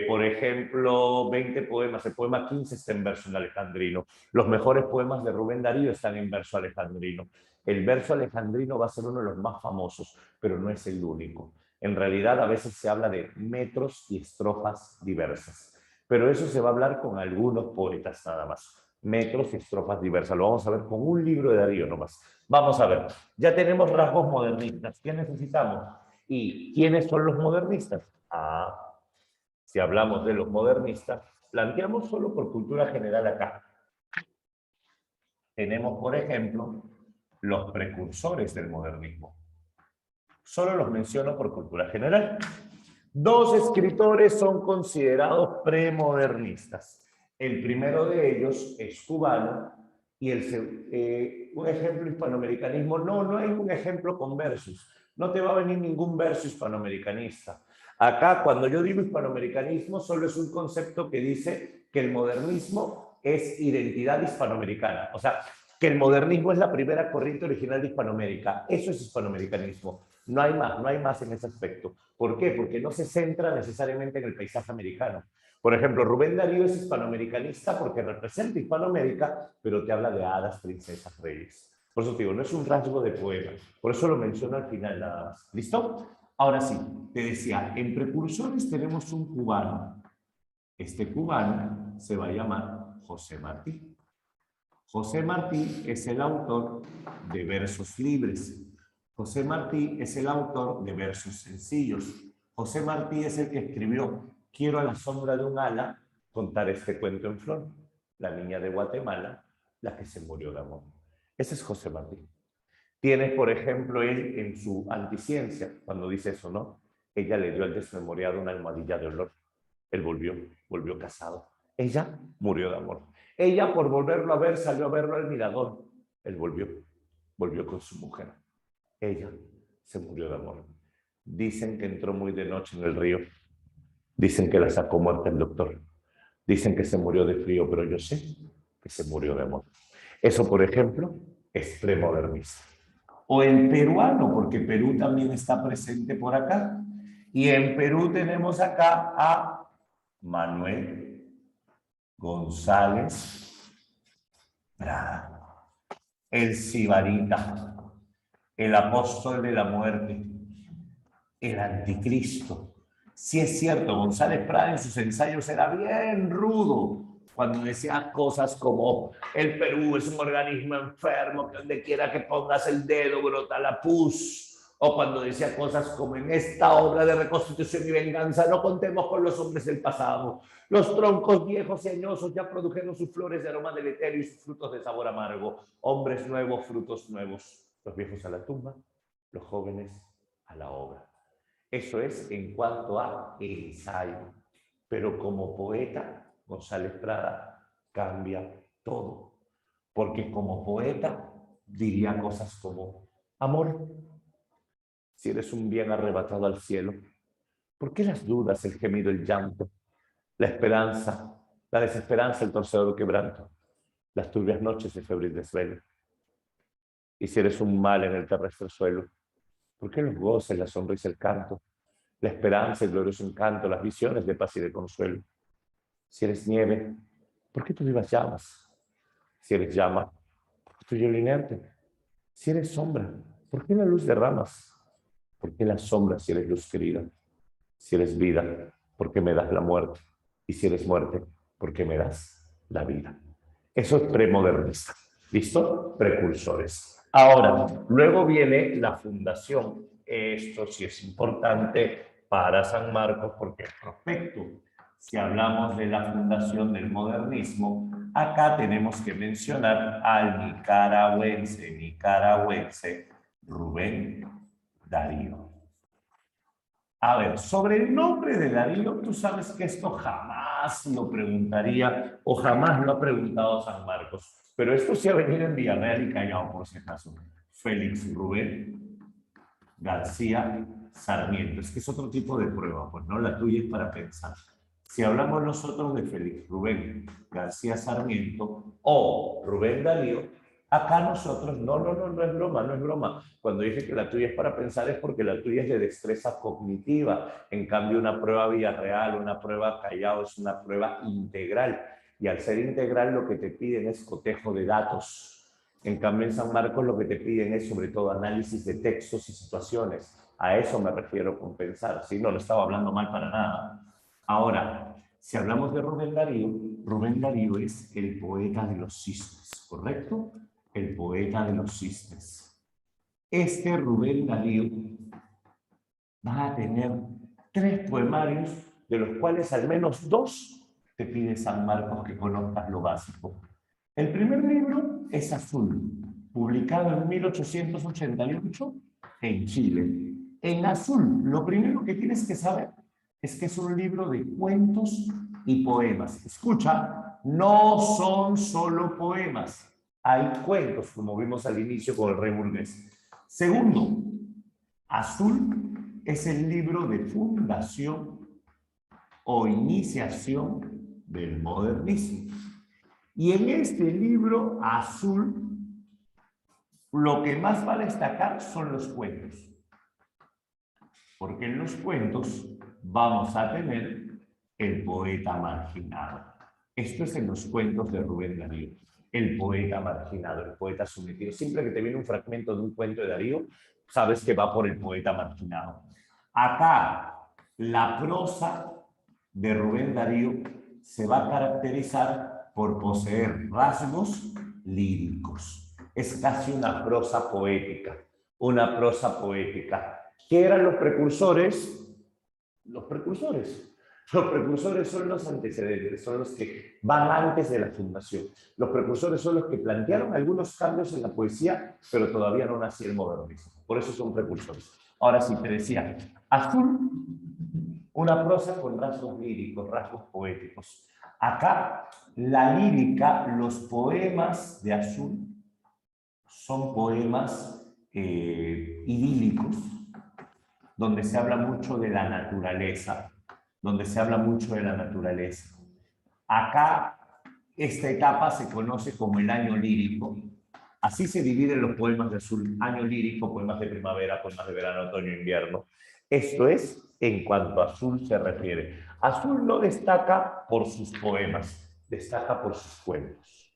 Por ejemplo, 20 poemas, el poema 15 está en verso alejandrino. Los mejores poemas de Rubén Darío están en verso alejandrino. El verso alejandrino va a ser uno de los más famosos, pero no es el único. En realidad, a veces se habla de metros y estrofas diversas, pero eso se va a hablar con algunos poetas nada más. Metros y estrofas diversas. Lo vamos a ver con un libro de Darío nomás. Vamos a ver. Ya tenemos rasgos modernistas. ¿Qué necesitamos? ¿Y quiénes son los modernistas? Si hablamos de los modernistas, planteamos solo por cultura general acá. Tenemos, por ejemplo, los precursores del modernismo. Solo los menciono por cultura general. Dos escritores son considerados premodernistas. El primero de ellos es cubano y un ejemplo hispanoamericanismo. No hay un ejemplo con versos. No te va a venir ningún verso hispanoamericanista. Acá, cuando yo digo hispanoamericanismo, solo es un concepto que dice que el modernismo es identidad hispanoamericana. O sea, que el modernismo es la primera corriente original de Hispanoamérica. Eso es hispanoamericanismo. No hay más en ese aspecto. ¿Por qué? Porque no se centra necesariamente en el paisaje americano. Por ejemplo, Rubén Darío es hispanoamericanista porque representa Hispanoamérica, pero te habla de hadas, princesas, reyes. Por eso te digo, no es un rasgo de poema. Por eso lo menciono al final nada más. ¿Listo? Ahora sí, te decía, en precursores tenemos un cubano. Este cubano se va a llamar José Martí. José Martí es el autor de versos libres. José Martí es el autor de versos sencillos. José Martí es el que escribió Quiero a la sombra de un ala contar este cuento en flor. La niña de Guatemala, la que se murió de amor. Ese es José Martí. Tienes, por ejemplo, él en su Anticiencia, cuando dice eso, ¿no? Ella le dio al desmemoriado una almohadilla de olor. Él volvió casado. Ella murió de amor. Ella, por volverlo a ver, salió a verlo al mirador. Él volvió con su mujer. Ella se murió de amor. Dicen que entró muy de noche en el río. Dicen que la sacó muerta el doctor. Dicen que se murió de frío, pero yo sé que se murió de amor. Eso, por ejemplo, es premodernista. O el peruano, porque Perú también está presente por acá. Y en Perú tenemos acá a Manuel González Prada, el sibarita, el apóstol de la muerte, el anticristo. Sí es cierto, González Prada en sus ensayos era bien rudo cuando decía cosas como el Perú es un organismo enfermo, que donde quiera que pongas el dedo brota la pus. O cuando decía cosas como en esta obra de reconstitución y venganza no contemos con los hombres del pasado. Los troncos viejos y añosos ya produjeron sus flores de aroma deleterio y sus frutos de sabor amargo. Hombres nuevos, frutos nuevos. Los viejos a la tumba, los jóvenes a la obra. Eso es en cuanto a ensayo. Pero como poeta, González Prada cambia todo. Porque como poeta diría cosas como, amor, si eres un bien arrebatado al cielo, ¿por qué las dudas, el gemido, el llanto, la esperanza, la desesperanza, el torcedor quebranto, las turbias noches de febril desvelo? Y si eres un mal en el terrestre suelo, ¿por qué los goces, la sonrisa, el canto, la esperanza, el glorioso encanto, las visiones de paz y de consuelo? Si eres nieve, ¿por qué tú vivas llamas? Si eres llama, ¿por qué tu hielo inerte? Si eres sombra, ¿por qué la luz derramas? ¿Por qué la sombra si eres luz querida? Si eres vida, ¿por qué me das la muerte? Y si eres muerte, ¿por qué me das la vida? Eso es premodernista. ¿Listo? Precursores. Ahora, luego viene la fundación. Esto sí es importante para San Marcos porque es prospecto. Si hablamos de la fundación del modernismo, acá tenemos que mencionar al nicaragüense Rubén Darío. A ver, sobre el nombre de Darío, tú sabes que esto jamás lo preguntaría o jamás lo ha preguntado San Marcos, pero esto sí ha venido en Villarreal y Callao, por si acaso. Félix Rubén García Sarmiento. Es que es otro tipo de prueba, pues no, la tuya es para pensar. Si hablamos nosotros de Félix Rubén García Sarmiento o Rubén Darío, acá nosotros, no es broma, no es broma. Cuando dije que la tuya es para pensar es porque la tuya es de destreza cognitiva. En cambio, una prueba Villarreal, una prueba Callao es una prueba integral. Y al ser integral lo que te piden es cotejo de datos. En cambio, en San Marcos lo que te piden es sobre todo análisis de textos y situaciones. A eso me refiero con pensar. ¿Sí? No estaba hablando mal para nada. Ahora, si hablamos de Rubén Darío es el poeta de los cisnes, ¿correcto? El poeta de los cisnes. Este Rubén Darío va a tener 3 poemarios, de los cuales al menos 2 te pide San Marcos que conozcas lo básico. El primer libro es Azul, publicado en 1888 en Chile. En Azul, lo primero que tienes que saber es que es un libro de cuentos y poemas. Escucha, no son solo poemas, hay cuentos, como vimos al inicio con el Rey Burgués. Segundo, Azul es el libro de fundación o iniciación del modernismo. Y en este libro Azul, lo que más va a destacar son los cuentos. Porque en los cuentos vamos a tener el poeta marginado. Esto es en los cuentos de Rubén Darío. El poeta marginado, el poeta sometido. Siempre que te viene un fragmento de un cuento de Darío, sabes que va por el poeta marginado. Acá, la prosa de Rubén Darío se va a caracterizar por poseer rasgos líricos. Es casi una prosa poética, una prosa poética. ¿Qué eran los precursores? Los precursores. Los precursores son los antecedentes, son los que van antes de la fundación. Los precursores son los que plantearon algunos cambios en la poesía, pero todavía no nació el modernismo. Por eso son precursores. Ahora sí, te decía, Azul, una prosa con rasgos líricos, rasgos poéticos. Acá, la lírica, los poemas de Azul son poemas idílicos, donde se habla mucho de la naturaleza, donde se habla mucho de la naturaleza. Acá Esta etapa se conoce como el año lírico. Así se dividen los poemas de Azul: año lírico, poemas de primavera, poemas de verano, otoño, invierno. Esto es en cuanto a Azul se refiere. Azul no destaca por sus poemas, destaca por sus cuentos.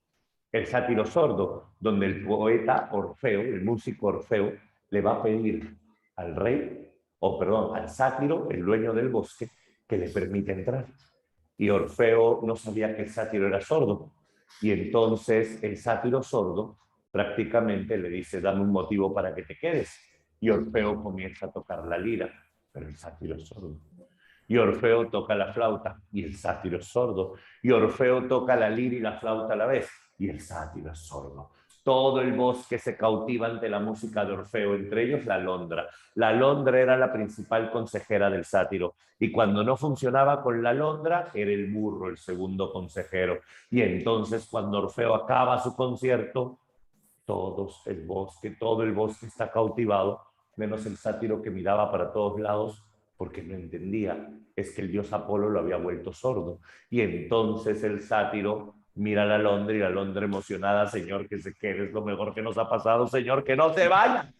El sátiro sordo, donde el poeta Orfeo, el músico Orfeo, le va a pedir al rey, o perdón, al sátiro, el dueño del bosque, que le permita entrar. Y Orfeo no sabía que el sátiro era sordo. Y entonces el sátiro sordo prácticamente le dice: dame un motivo para que te quedes. Y Orfeo comienza a tocar la lira, pero el sátiro es sordo. Y Orfeo toca la flauta, y el sátiro es sordo. Y Orfeo toca la lira y la flauta a la vez, y el sátiro es sordo. Todo el bosque se cautiva ante la música de Orfeo, entre ellos la alondra. La alondra era la principal consejera del sátiro, y cuando no funcionaba con la alondra, era el burro el segundo consejero. Y entonces, cuando Orfeo acaba su concierto, todo el bosque está cautivado, menos el sátiro, que miraba para todos lados porque no entendía. Es que el dios Apolo lo había vuelto sordo. Y entonces el sátiro mira a la alondra, y la alondra emocionada: señor, que se quede, es lo mejor que nos ha pasado, señor, que no se vaya.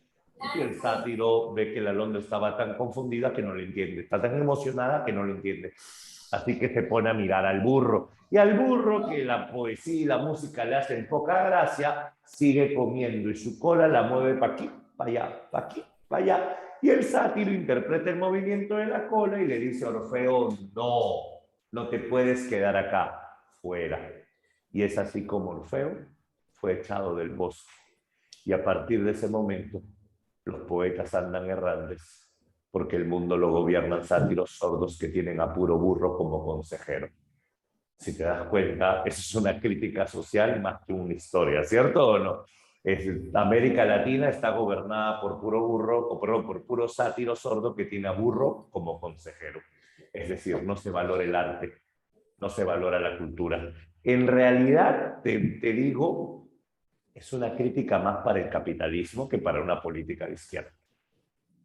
Y el sátiro ve que la alondra estaba tan confundida que no le entiende, está tan emocionada que no le entiende. Así que se pone a mirar al burro. Y al burro, que la poesía y la música le hacen poca gracia, sigue comiendo y su cola la mueve para aquí, para allá, para aquí, para allá. Y el sátiro interpreta el movimiento de la cola y le dice a Orfeo: no, no te puedes quedar acá, fuera. Y es así como Orfeo fue echado del bosque. Y a partir de ese momento, los poetas andan errantes, porque el mundo lo gobiernan sátiros sordos que tienen a puro burro como consejero. Si te das cuenta, eso es una crítica social más que una historia, ¿cierto o no? América Latina está gobernada por puro burro, o perdón, por puro sátiro sordo que tiene a burro como consejero. Es decir, no se valora el arte, no se valora la cultura. En realidad, te digo, es una crítica más para el capitalismo que para una política de izquierda.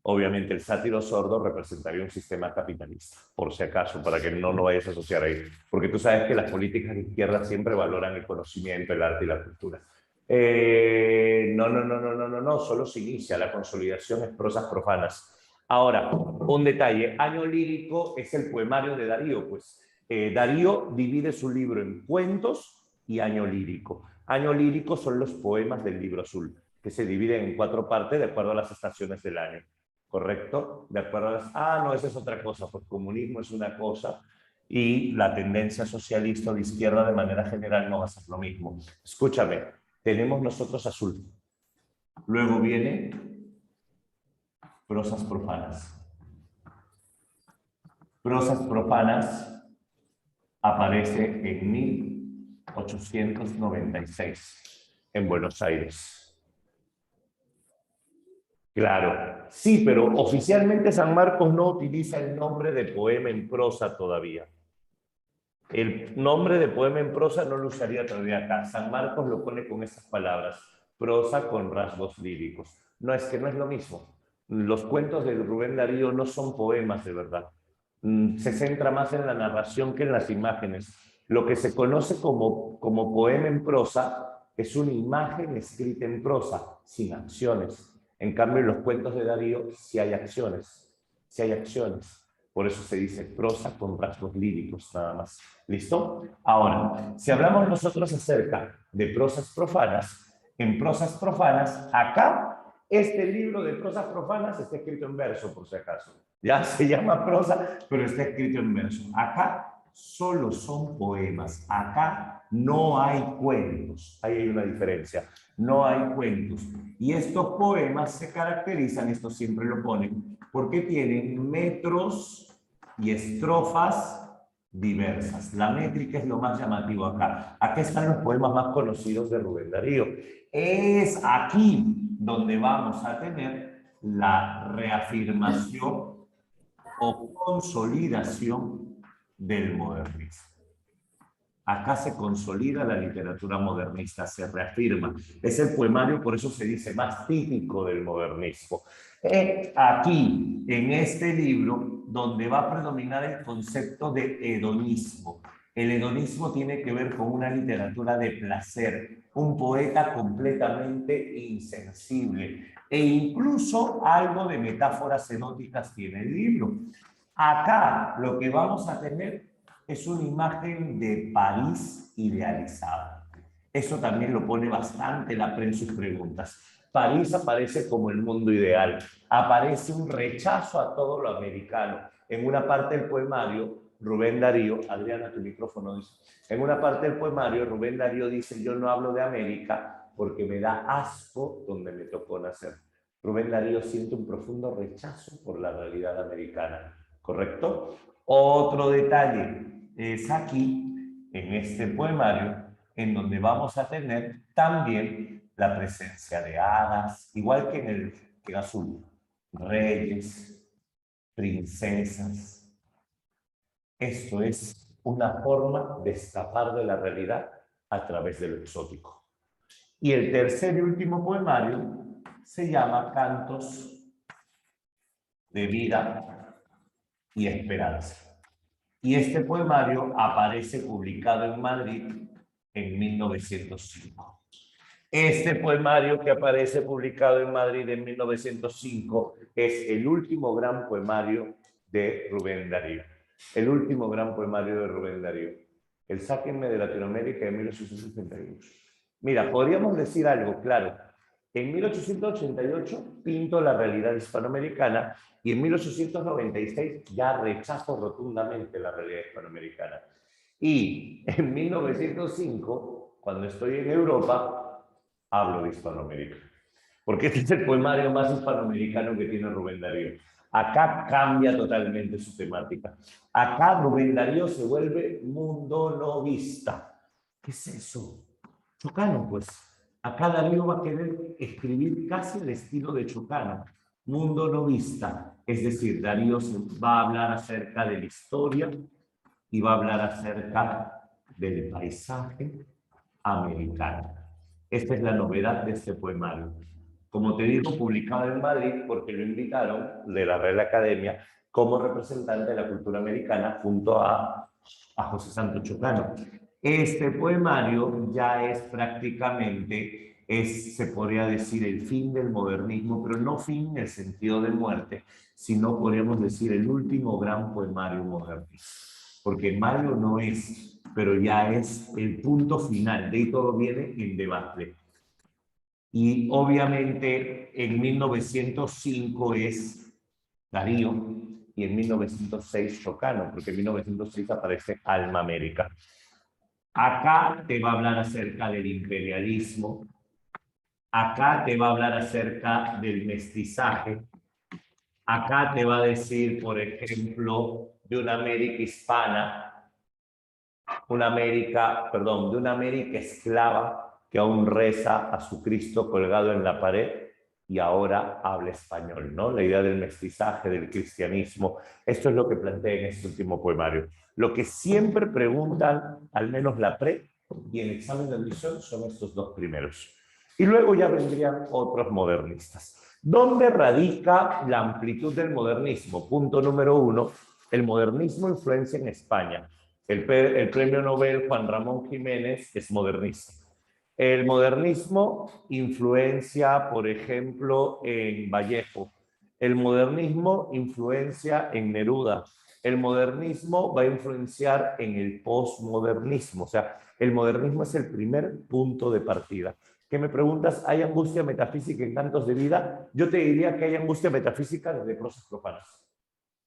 Obviamente el sátiro sordo representaría un sistema capitalista, por si acaso, para que no lo vayas a asociar ahí. Porque tú sabes que las políticas de izquierda siempre valoran el conocimiento, el arte y la cultura. No, solo se inicia, la consolidación es prosas profanas. Ahora, un detalle: año lírico es el poemario de Darío, pues Darío divide su libro en cuentos y año lírico. Año lírico son los poemas del libro azul, que se dividen en 4 partes de acuerdo a las estaciones del año. ¿Correcto? De acuerdo a las... no, esa es otra cosa, pues comunismo es una cosa y la tendencia socialista o de izquierda de manera general no va a ser lo mismo. Escúchame, tenemos nosotros azul. Luego viene prosas profanas. Prosas profanas aparece en 1896 en Buenos Aires. Claro, sí, pero oficialmente San Marcos no utiliza el nombre de poema en prosa todavía. El nombre de poema en prosa no lo usaría todavía acá. San Marcos lo pone con esas palabras: prosa con rasgos líricos. No, es que no es lo mismo. Los cuentos de Rubén Darío no son poemas de verdad. Se centra más en la narración que en las imágenes. Lo que se conoce como poema en prosa es una imagen escrita en prosa, sin acciones. En cambio, en los cuentos de Darío sí hay acciones, sí hay acciones. Por eso se dice prosa con rasgos líricos, nada más. ¿Listo? Ahora, si hablamos nosotros acerca de prosas profanas, en prosas profanas, acá, este libro de prosas profanas está escrito en verso, por si acaso. Ya se llama prosa, pero está escrito en verso. Acá solo son poemas. Acá no hay cuentos. Ahí hay una diferencia. No hay cuentos. Y estos poemas se caracterizan, esto siempre lo ponen, porque tienen metros y estrofas diversas. La métrica es lo más llamativo acá. Aquí están los poemas más conocidos de Rubén Darío. Es aquí donde vamos a tener la reafirmación o consolidación del modernismo. Acá se consolida la literatura modernista, se reafirma. Es el poemario, por eso se dice, más típico del modernismo. Aquí, en este libro, donde va a predominar el concepto de hedonismo. El hedonismo tiene que ver con una literatura de placer, un poeta completamente insensible e incluso algo de metáforas eróticas tiene el libro. Acá lo que vamos a tener es una imagen de París idealizada. Eso también lo pone bastante la prensa en sus preguntas. París aparece como el mundo ideal, aparece un rechazo a todo lo americano. En una parte del poemario, Rubén Darío, Adriana, tu micrófono dice, en una parte del poemario, Rubén Darío dice, yo no hablo de América porque me da asco donde me tocó nacer. Rubén Darío siente un profundo rechazo por la realidad americana, ¿correcto? Otro detalle es aquí, en este poemario, en donde vamos a tener también la presencia de hadas, igual que en el azul, reyes, princesas. Esto es una forma de escapar de la realidad a través de lo exótico. Y el tercer y último poemario se llama Cantos de Vida y Esperanza. Y este poemario aparece publicado en Madrid en 1905. Este poemario que aparece publicado en Madrid en 1905 es el último gran poemario de Rubén Darío. El último gran poemario de Rubén Darío. El Sáquenme de Latinoamérica de 1868. Mira, podríamos decir algo, claro. En 1888 pinto la realidad hispanoamericana y en 1896 ya rechazo rotundamente la realidad hispanoamericana. Y en 1905, cuando estoy en Europa, hablo de Hispanoamérica. Porque este es el poemario más hispanoamericano que tiene Rubén Darío. Acá cambia totalmente su temática. Acá Rubén Darío se vuelve mundo novista. ¿Qué es eso? Chocano, pues. Acá Darío va a querer escribir casi el estilo de Chocano. Mundo novista. Es decir, Darío va a hablar acerca de la historia y va a hablar acerca del paisaje americano. Esta es la novedad de este poemario. Como te digo, publicado en Madrid porque lo invitaron de la Real Academia como representante de la cultura americana junto a José Santos Chocano. Este poemario ya es prácticamente, se podría decir, el fin del modernismo, pero no fin en el sentido de muerte, sino podríamos decir el último gran poemario modernista. Porque malo no es, pero ya es el punto final, de ahí todo viene en debate. Y obviamente en 1905 es Darío y en 1906 Chocano, porque en 1906 aparece Alma América. Acá te va a hablar acerca del imperialismo, acá te va a hablar acerca del mestizaje, acá te va a decir, por ejemplo, de una América hispana, de una América esclava que aún reza a su Cristo colgado en la pared y ahora habla español, ¿no? La idea del mestizaje, del cristianismo, esto es lo que plantea en este último poemario. Lo que siempre preguntan, al menos la pre y el examen de admisión, son estos dos primeros. Y luego ya vendrían otros modernistas. ¿Dónde radica la amplitud del modernismo? Punto número uno, el modernismo influencia en España. El premio Nobel Juan Ramón Jiménez es modernista. El modernismo influencia, por ejemplo, en Vallejo. El modernismo influencia en Neruda. El modernismo va a influenciar en el postmodernismo. O sea, el modernismo es el primer punto de partida. ¿Qué me preguntas? ¿Hay angustia metafísica en Cantos de Vida? Yo te diría que hay angustia metafísica desde prosas profanas,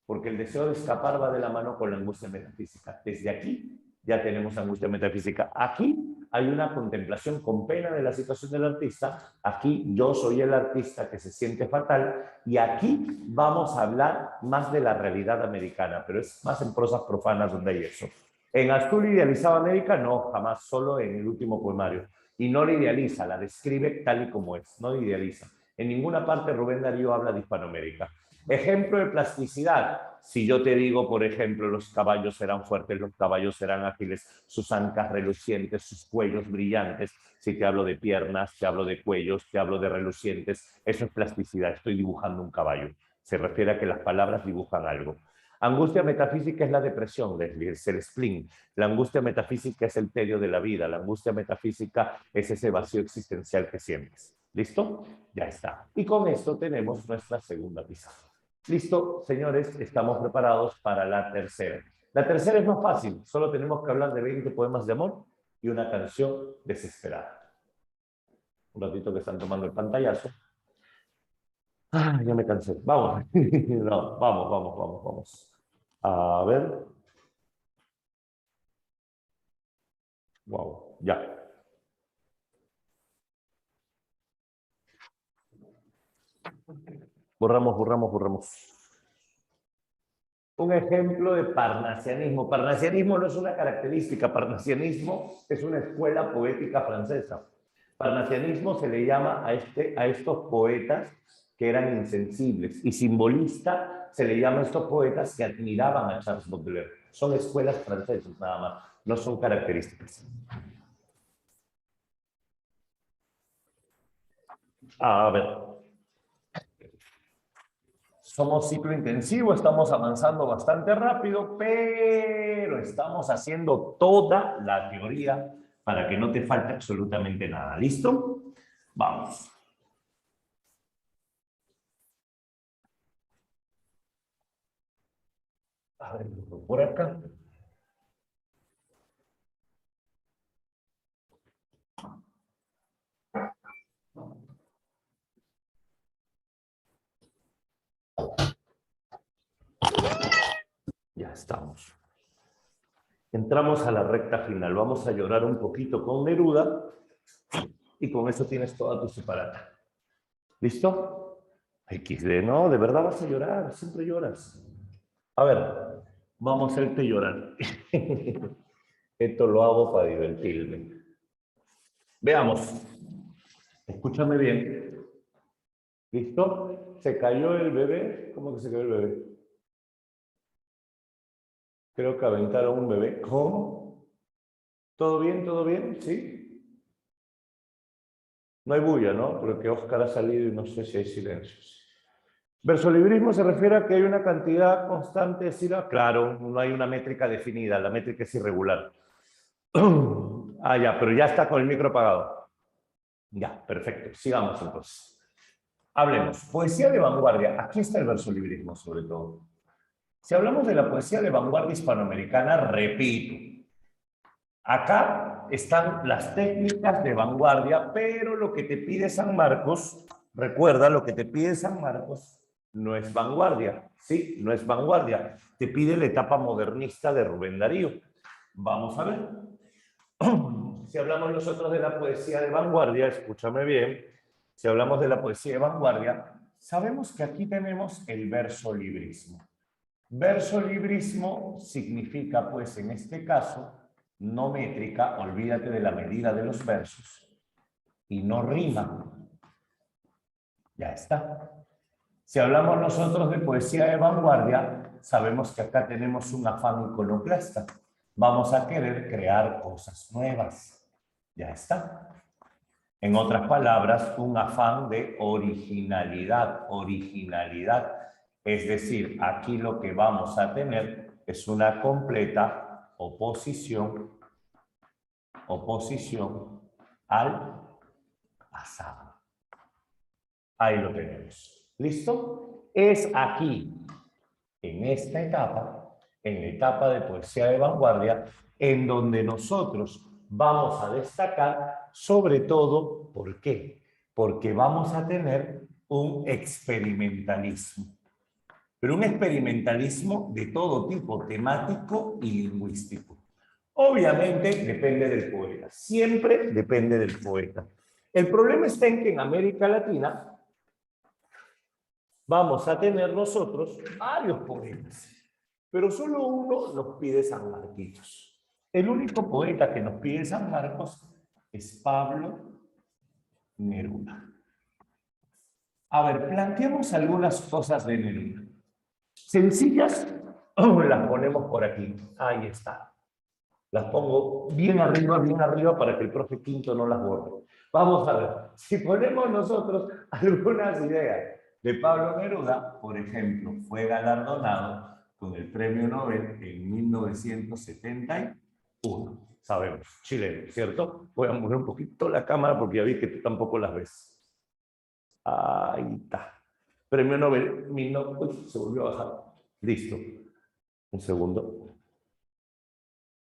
porque el deseo de escapar va de la mano con la angustia metafísica. Desde aquí ya tenemos angustia metafísica. Aquí hay una contemplación con pena de la situación del artista. Aquí yo soy el artista que se siente fatal y aquí vamos a hablar más de la realidad americana, pero es más en prosas profanas donde hay eso. En Azul idealizaba América, no, jamás, solo en el último poemario. Y no la idealiza, la describe tal y como es, no la idealiza. En ninguna parte Rubén Darío habla de Hispanoamérica. Ejemplo de plasticidad. Si yo te digo, por ejemplo, los caballos serán fuertes, los caballos serán ágiles, sus ancas relucientes, sus cuellos brillantes. Si te hablo de piernas, te hablo de cuellos, te hablo de relucientes, eso es plasticidad. Estoy dibujando un caballo. Se refiere a que las palabras dibujan algo. Angustia metafísica es la depresión, Leslie, es el spleen. La angustia metafísica es el tedio de la vida. La angustia metafísica es ese vacío existencial que sientes. ¿Listo? Ya está. Y con esto tenemos nuestra segunda pizarra. Listo, señores, estamos preparados para la tercera. La tercera es más fácil. Solo tenemos que hablar de 20 poemas de amor y una canción desesperada. Un ratito que están tomando el pantallazo. Ah, ya me cansé. Vamos. No, vamos. A ver. Wow, ya. Borramos. Un ejemplo de parnasianismo. Parnasianismo no es una característica. Parnasianismo es una escuela poética francesa. Parnasianismo se le llama a estos poetas que eran insensibles. Y simbolista se le llama a estos poetas que admiraban a Charles Baudelaire. Son escuelas francesas nada más, no son características. A ver. Somos ciclo intensivo, estamos avanzando bastante rápido, pero estamos haciendo toda la teoría para que no te falte absolutamente nada. ¿Listo? Vamos. A ver, por acá. Ya estamos. Entramos a la recta final. Vamos a llorar un poquito con Neruda y con eso tienes toda tu separata. ¿Listo? XD, no, de verdad vas a llorar, siempre lloras. A ver, vamos a hacerte llorar. Esto lo hago para divertirme. Veamos. Escúchame bien. ¿Listo? ¿Se cayó el bebé? ¿Cómo que se cayó el bebé? Creo que aventaron un bebé. ¿Cómo? ¿Todo bien? ¿Todo bien? ¿Sí? No hay bulla, ¿no? Porque Oscar ha salido y no sé si hay silencios. Versolibrismo se refiere a que hay una cantidad constante de sílabas. Claro, no hay una métrica definida, la métrica es irregular. Ah, ya, pero ya está con el micro apagado. Ya, perfecto. Sigamos entonces. Hablemos. Poesía de vanguardia. Aquí está el versolibrismo, sobre todo. Si hablamos de la poesía de vanguardia hispanoamericana, repito, acá están las técnicas de vanguardia, pero lo que te pide San Marcos, recuerda, lo que te pide San Marcos no es vanguardia, ¿sí? No es vanguardia. Te pide la etapa modernista de Rubén Darío. Vamos a ver. Si hablamos nosotros de la poesía de vanguardia, escúchame bien, si hablamos de la poesía de vanguardia, sabemos que aquí tenemos el versolibrismo. Versolibrismo significa, pues, en este caso, no métrica, olvídate de la medida de los versos, y no rima. Ya está. Si hablamos nosotros de poesía de vanguardia, sabemos que acá tenemos un afán iconoclasta. Vamos a querer crear cosas nuevas. Ya está. En otras palabras, un afán de originalidad. Es decir, aquí lo que vamos a tener es una completa oposición al pasado. Ahí lo tenemos. ¿Listo? Es aquí, en esta etapa, en la etapa de poesía de vanguardia, en donde nosotros vamos a destacar sobre todo, ¿por qué? Porque vamos a tener un experimentalismo. Pero un experimentalismo de todo tipo, temático y lingüístico. Obviamente depende del poeta, siempre depende del poeta. El problema está en que en América Latina vamos a tener nosotros varios poetas, pero solo uno nos pide San Marquitos. El único poeta que nos pide San Marcos es Pablo Neruda. A ver, planteamos algunas cosas de Neruda. Sencillas, las ponemos por aquí. Ahí está. Las pongo bien arriba, para que el profe Quinto no las borre. Vamos a ver, si ponemos nosotros algunas ideas de Pablo Neruda, por ejemplo, fue galardonado con el premio Nobel en 1971. Sabemos, chileno, ¿cierto? Voy a mover un poquito la cámara porque ya vi que tú tampoco las ves. Ahí está. Premio Nobel, uy, se volvió a bajar. Listo. Un segundo.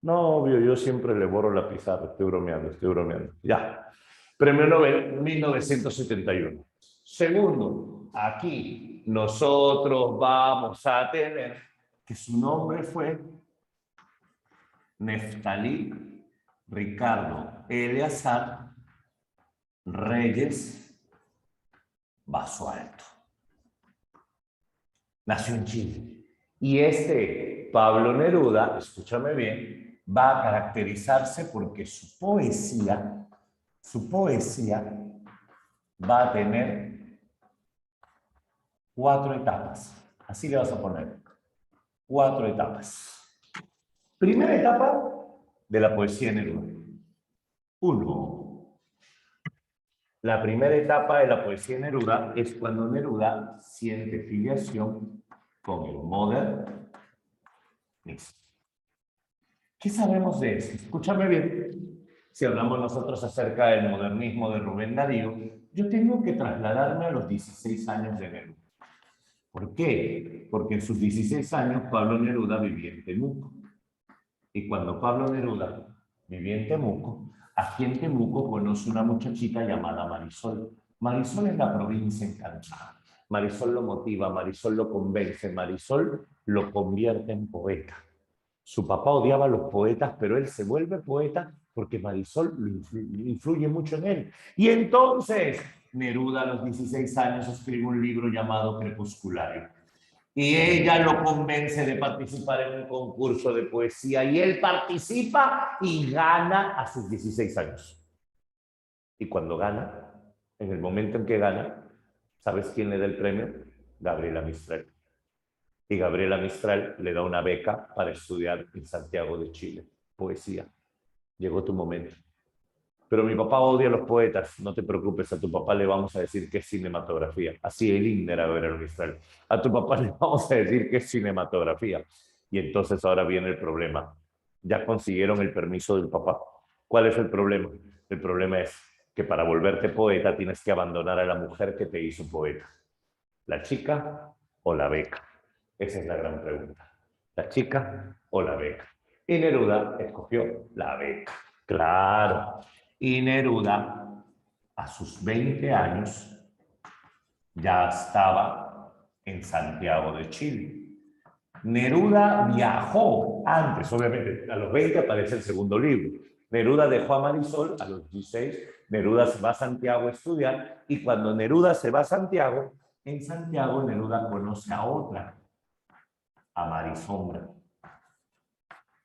No, obvio, yo siempre le borro la pizarra. Estoy bromeando, estoy bromeando. Ya. Premio Nobel 1971. Segundo, aquí nosotros vamos a tener que su nombre fue Neftalí Ricardo Eleazar Reyes Basualto. Nació en Chile. Y este Pablo Neruda, escúchame bien, va a caracterizarse porque su poesía va a tener 4 etapas. Así le vas a poner. 4 etapas. Primera etapa de la poesía de Neruda. 1. La primera etapa de la poesía de Neruda es cuando Neruda siente filiación con el modernismo. ¿Qué sabemos de eso? Escúchame bien. Si hablamos nosotros acerca del modernismo de Rubén Darío, yo tengo que trasladarme a los 16 años de Neruda. ¿Por qué? Porque en sus 16 años Pablo Neruda vivía en Temuco. Y cuando Pablo Neruda vivía en Temuco, aquí en Temuco conoce una muchachita llamada Marisol. Marisol es la provincia encantada. Marisol lo motiva, Marisol lo convence, Marisol lo convierte en poeta. Su papá odiaba a los poetas, pero él se vuelve poeta porque Marisol influye mucho en él. Y entonces Neruda a los 16 años escribe un libro llamado Crepusculario. Y ella lo convence de participar en un concurso de poesía y él participa y gana a sus 16 años. Y cuando gana, en el momento en que gana, ¿sabes quién le da el premio? Gabriela Mistral. Y Gabriela Mistral le da una beca para estudiar en Santiago de Chile. Poesía. Llegó tu momento. Pero mi papá odia a los poetas. No te preocupes, a tu papá le vamos a decir que es cinematografía. Así el himno era Gabriela Mistral. A tu papá le vamos a decir que es cinematografía. Y entonces ahora viene el problema. Ya consiguieron el permiso del papá. ¿Cuál es el problema? El problema es que para volverte poeta tienes que abandonar a la mujer que te hizo poeta. ¿La chica o la beca? Esa es la gran pregunta. ¿La chica o la beca? Y Neruda escogió la beca. Claro. Y Neruda, a sus 20 años, ya estaba en Santiago de Chile. Neruda viajó antes, obviamente, a los 20 aparece el segundo libro. Neruda dejó a Marisol a los 16, Neruda se va a Santiago a estudiar, y cuando Neruda se va a Santiago, en Santiago Neruda conoce a otra, a Marisombra.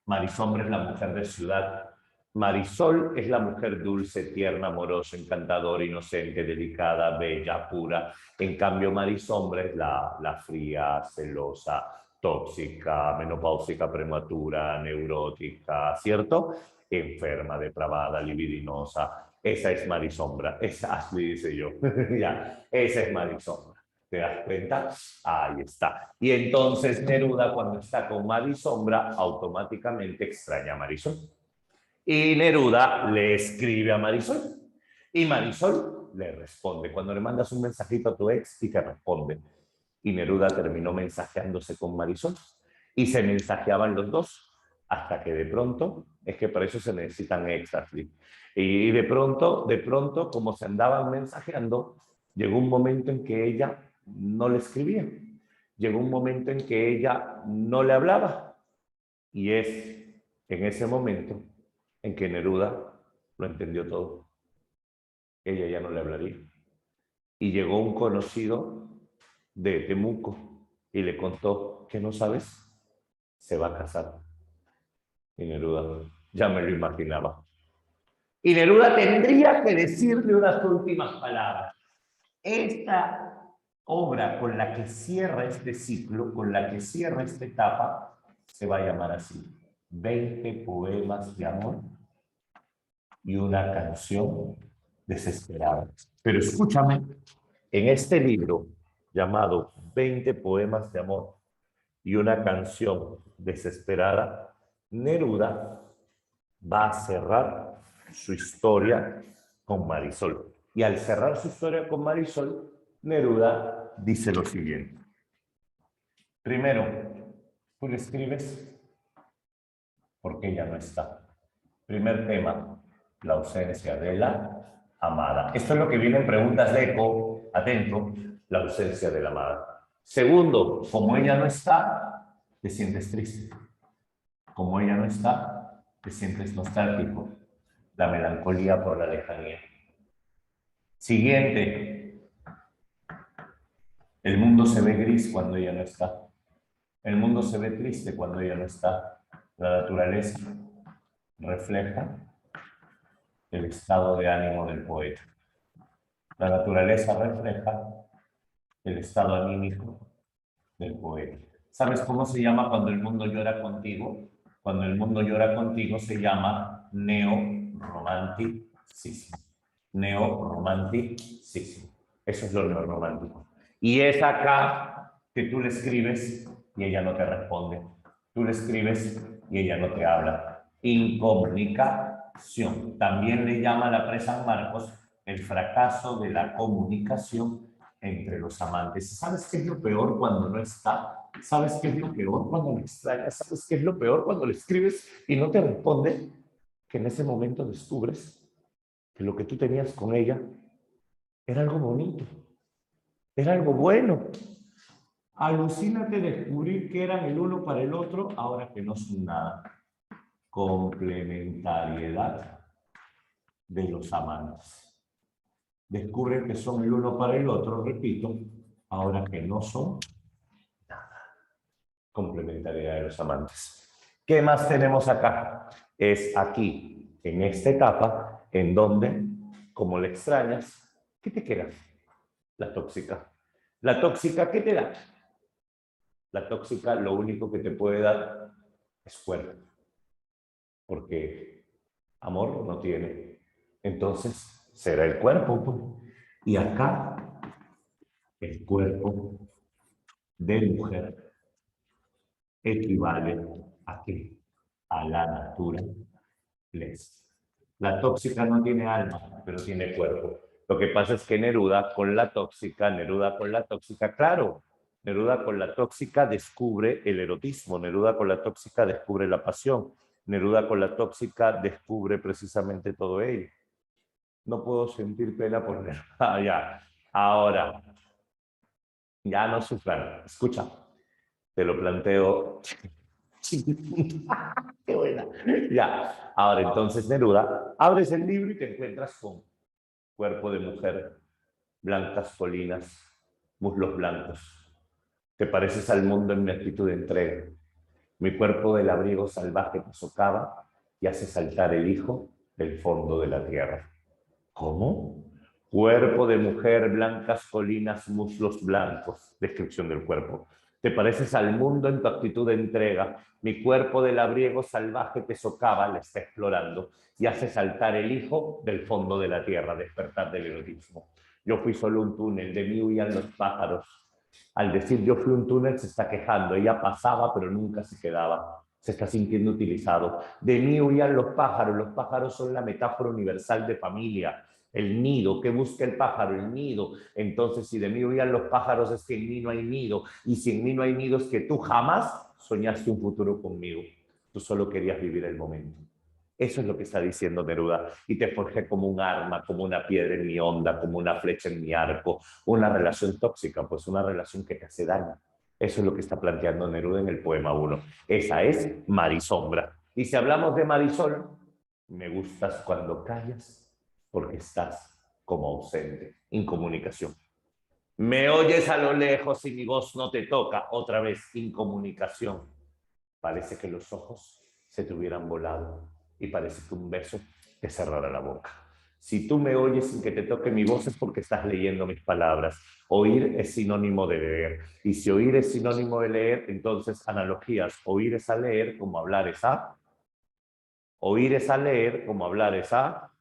Marisombra es la mujer de ciudad. Marisol es la mujer dulce, tierna, amorosa, encantadora, inocente, delicada, bella, pura. En cambio, Marisombra es la fría, celosa, tóxica, menopáusica, prematura, neurótica, ¿cierto? Enferma, depravada, libidinosa. Esa es Marisombra. Esa Ashley dice yo. Ya, esa es Marisombra. ¿Te das cuenta? Ahí está. Y entonces Neruda, cuando está con Marisombra, automáticamente extraña a Marisol. Y Neruda le escribe a Marisol. Y Marisol le responde. Cuando le mandas un mensajito a tu ex y te responde. Y Neruda terminó mensajeándose con Marisol. Y se mensajeaban los dos. Hasta que de pronto, es que para eso se necesitan extras. Y de pronto, como se andaban mensajeando, llegó un momento en que ella no le escribía. Llegó un momento en que ella no le hablaba. Y es en ese momento en que Neruda lo entendió todo. Ella ya no le hablaría. Y llegó un conocido de Temuco y le contó que no sabes, se va a casar. Y Neruda ya me lo imaginaba. Y Neruda tendría que decirle unas últimas palabras. Esta obra con la que cierra este ciclo, con la que cierra esta etapa, se va a llamar así: 20 poemas de amor y una canción desesperada. Pero escúchame, en este libro llamado 20 poemas de amor y una canción desesperada, Neruda va a cerrar su historia con Marisol. Y al cerrar su historia con Marisol, Neruda dice lo siguiente. Primero, tú le escribes porque ella no está. Primer tema, la ausencia de la amada. Esto es lo que viene en preguntas de eco, atento, la ausencia de la amada. Segundo, como ella no está, te sientes triste. Como ella no está, te sientes nostálgico. La melancolía por la lejanía. Siguiente, el mundo se ve gris cuando ella no está. El mundo se ve triste cuando ella no está. La naturaleza refleja el estado de ánimo del poeta. La naturaleza refleja el estado anímico del poeta. ¿Sabes cómo se llama cuando el mundo llora contigo? Cuando el mundo llora contigo se llama neorromanticismo. Neorromanticismo. Eso es lo neorromántico. Y es acá que tú le escribes y ella no te responde. Tú le escribes y ella no te habla. Incomunicación. También le llama la presa Marcos el fracaso de la comunicación entre los amantes. ¿Sabes qué es lo peor cuando no está? ¿Sabes qué es lo peor cuando le extrañas? ¿Sabes qué es lo peor cuando le escribes y no te responde? Que en ese momento descubres que lo que tú tenías con ella era algo bonito, era algo bueno. Alucínate descubrir que eran el uno para el otro, ahora que no son nada. Complementariedad de los amantes. Descubren que son el uno para el otro, repito, ahora que no son nada. Complementariedad de los amantes. ¿Qué más tenemos acá? Es aquí, en esta etapa, en donde, como le extrañas, ¿qué te queda? La tóxica. La tóxica, ¿qué te da? La tóxica lo único que te puede dar es cuerpo. Porque amor no tiene. Entonces, será el cuerpo. Pues. Y acá, el cuerpo de mujer equivale a qué? A la naturaleza. La tóxica no tiene alma, pero tiene cuerpo. Lo que pasa es que Neruda con la tóxica, claro, Neruda con la tóxica descubre el erotismo, Neruda con la tóxica descubre la pasión, Neruda con la tóxica descubre precisamente todo ello. No puedo sentir pena por Neruda. Ah, ya. Ahora, ya no sufran. Escucha, te lo planteo. ¡Qué buena! Ya, ahora entonces Neruda, abres el libro y te encuentras con cuerpo de mujer, blancas colinas, muslos blancos. Te pareces al mundo en mi actitud de entrega. Mi cuerpo del abrigo salvaje te socava y hace saltar el hijo del fondo de la tierra. ¿Cómo? Cuerpo de mujer, blancas colinas, muslos blancos. Descripción del cuerpo. Te pareces al mundo en tu actitud de entrega. Mi cuerpo de labriego salvaje te socava, la está explorando, y hace saltar el hijo del fondo de la tierra, despertar del erotismo. Yo fui solo un túnel, de mí huían los pájaros. Al decir yo fui un túnel se está quejando, ella pasaba pero nunca se quedaba. Se está sintiendo utilizado. De mí huían los pájaros son la metáfora universal de familia. El nido, ¿qué busca el pájaro? El nido. Entonces, si de mí huían los pájaros es que en mí no hay nido. Y si en mí no hay nido es que tú jamás soñaste un futuro conmigo. Tú solo querías vivir el momento. Eso es lo que está diciendo Neruda. Y te forjé como un arma, como una piedra en mi onda, como una flecha en mi arco. Una relación tóxica, pues una relación que te hace daño. Eso es lo que está planteando Neruda en el poema 1. Esa es Marisombra. Y si hablamos de Marisol, me gustas cuando callas porque estás como ausente, incomunicación. Me oyes a lo lejos y mi voz no te toca, otra vez incomunicación. Parece que los ojos se te hubieran volado y parece que un beso te cerrara la boca. Si tú me oyes sin que te toque mi voz es porque estás leyendo mis palabras. Oír es sinónimo de leer. Y si oír es sinónimo de leer, entonces analogías. Oír es a leer como hablar es a. Oír es a leer como hablar es a.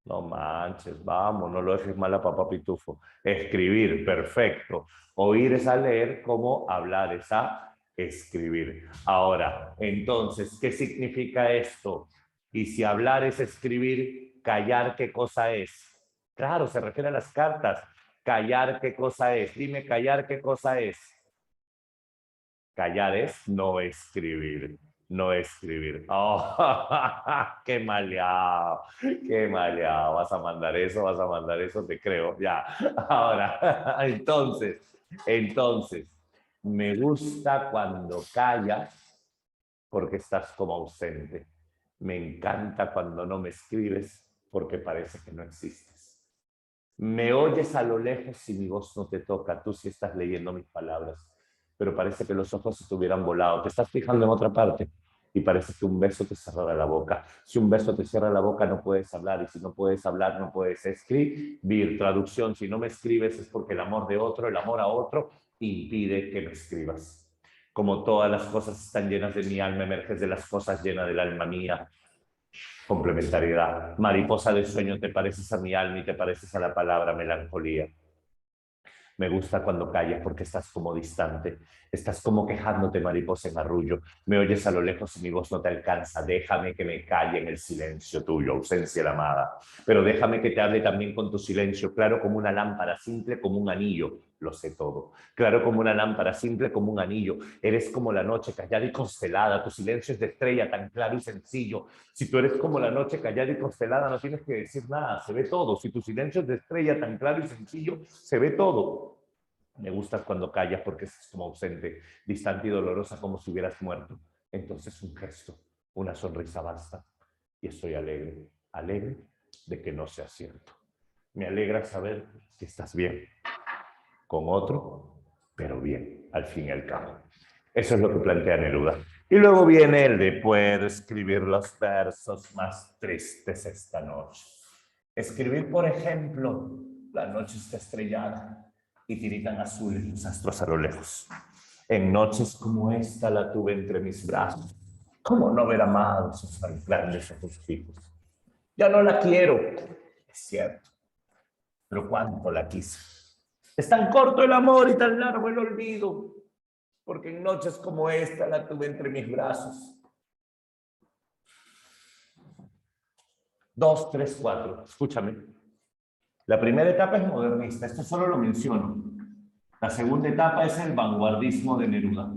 No manches, vamos, no lo dejes mal a papá Pitufo. Escribir, perfecto. Oír es a leer, como hablar es a escribir. Ahora, entonces, ¿qué significa esto? Y si hablar es escribir, callar, ¿qué cosa es? Claro, se refiere a las cartas. Callar, ¿qué cosa es? Dime, callar, ¿qué cosa es? Callar es no escribir, no escribir. Oh, qué maleado, qué maleado. Vas a mandar eso, te creo, ya. Ahora, entonces, me gusta cuando callas porque estás como ausente. Me encanta cuando no me escribes porque parece que no existes. Me oyes a lo lejos si mi voz no te toca, tú sí estás leyendo mis palabras, pero parece que los ojos se te hubieran volado. Te estás fijando en otra parte y parece que un beso te cerrará la boca. Si un beso te cierra la boca, no puedes hablar, y si no puedes hablar, no puedes escribir. Traducción: si no me escribes es porque el amor de otro, el amor a otro, impide que me escribas. Como todas las cosas están llenas de mi alma, emerges de las cosas llenas del alma mía. Complementariedad. Mariposa de sueño, te pareces a mi alma y te pareces a la palabra melancolía. Me gusta cuando callas porque estás como distante, estás como quejándote, mariposa en arrullo. Me oyes a lo lejos y mi voz no te alcanza. Déjame que me calle en el silencio tuyo, ausencia la amada. Pero déjame que te hable también con tu silencio, claro como una lámpara, simple como un anillo. Lo sé todo. Claro como una lámpara, simple como un anillo. Eres como la noche callada y constelada. Tu silencio es de estrella, tan claro y sencillo. Si tú eres como la noche callada y constelada, no tienes que decir nada, se ve todo. Si tu silencio es de estrella, tan claro y sencillo, se ve todo. Me gusta cuando callas porque es como ausente, distante y dolorosa, como si hubieras muerto. Entonces un gesto, una sonrisa basta. Y estoy alegre, alegre de que no sea cierto. Me alegra saber que estás bien, con otro, pero bien, al fin y al cabo. Eso es lo que plantea Neruda. Y luego viene el de: puedo escribir los versos más tristes esta noche. Escribir, por ejemplo: la noche está estrellada y tiritan azules los astros a lo lejos. En noches como esta la tuve entre mis brazos. ¿Cómo no haber amado esos tan grandes ojos fijos? Ya no la quiero, es cierto, pero cuánto la quise. Es tan corto el amor y tan largo el olvido, porque en noches como esta la tuve entre mis brazos. 2, 3, 4. Escúchame. La primera etapa es modernista, esto solo lo menciono. La segunda etapa es el vanguardismo de Neruda.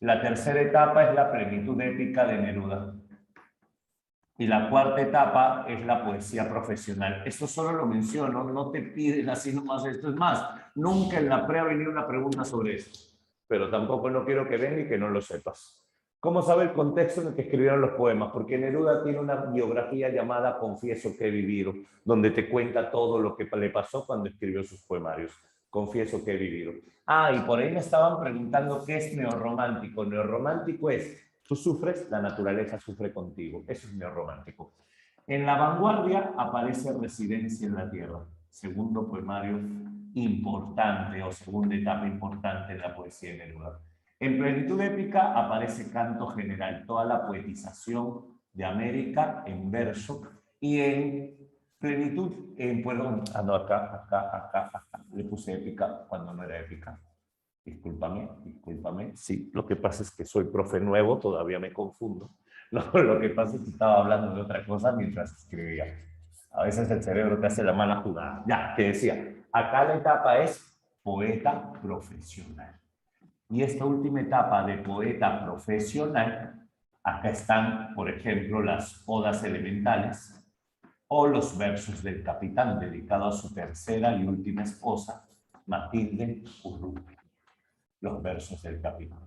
La tercera etapa es la plenitud épica de Neruda. Y la cuarta etapa es la poesía profesional. Esto solo lo menciono, no te piden así nomás esto. Es más, nunca en la prueba ha venido una pregunta sobre esto, pero tampoco no quiero que venga y que no lo sepas. ¿Cómo sabe el contexto en el que escribieron los poemas? Porque Neruda tiene una biografía llamada Confieso que he vivido, donde te cuenta todo lo que le pasó cuando escribió sus poemarios. Confieso que he vivido. Ah, y por ahí me estaban preguntando qué es neorromántico. Neorromántico es: tú sufres, la naturaleza sufre contigo. Eso es neorromántico. En La Vanguardia aparece Residencia en la Tierra, segundo poemario importante o segunda etapa importante en la poesía de Neruda. En Plenitud épica aparece Canto General, toda la poetización de América en verso, y en Plenitud, perdón, no, acá, le puse épica cuando no era épica. Discúlpame. Sí, lo que pasa es que soy profe nuevo, todavía me confundo. No, lo que pasa es que estaba hablando de otra cosa mientras escribía. A veces el cerebro te hace la mala jugada. Ya, te decía, acá la etapa es poeta profesional. Y esta última etapa de poeta profesional, acá están, por ejemplo, las odas elementales o los versos del Capitán, dedicado a su tercera y última esposa, Matilde Urrutia. Los versos del Capitán.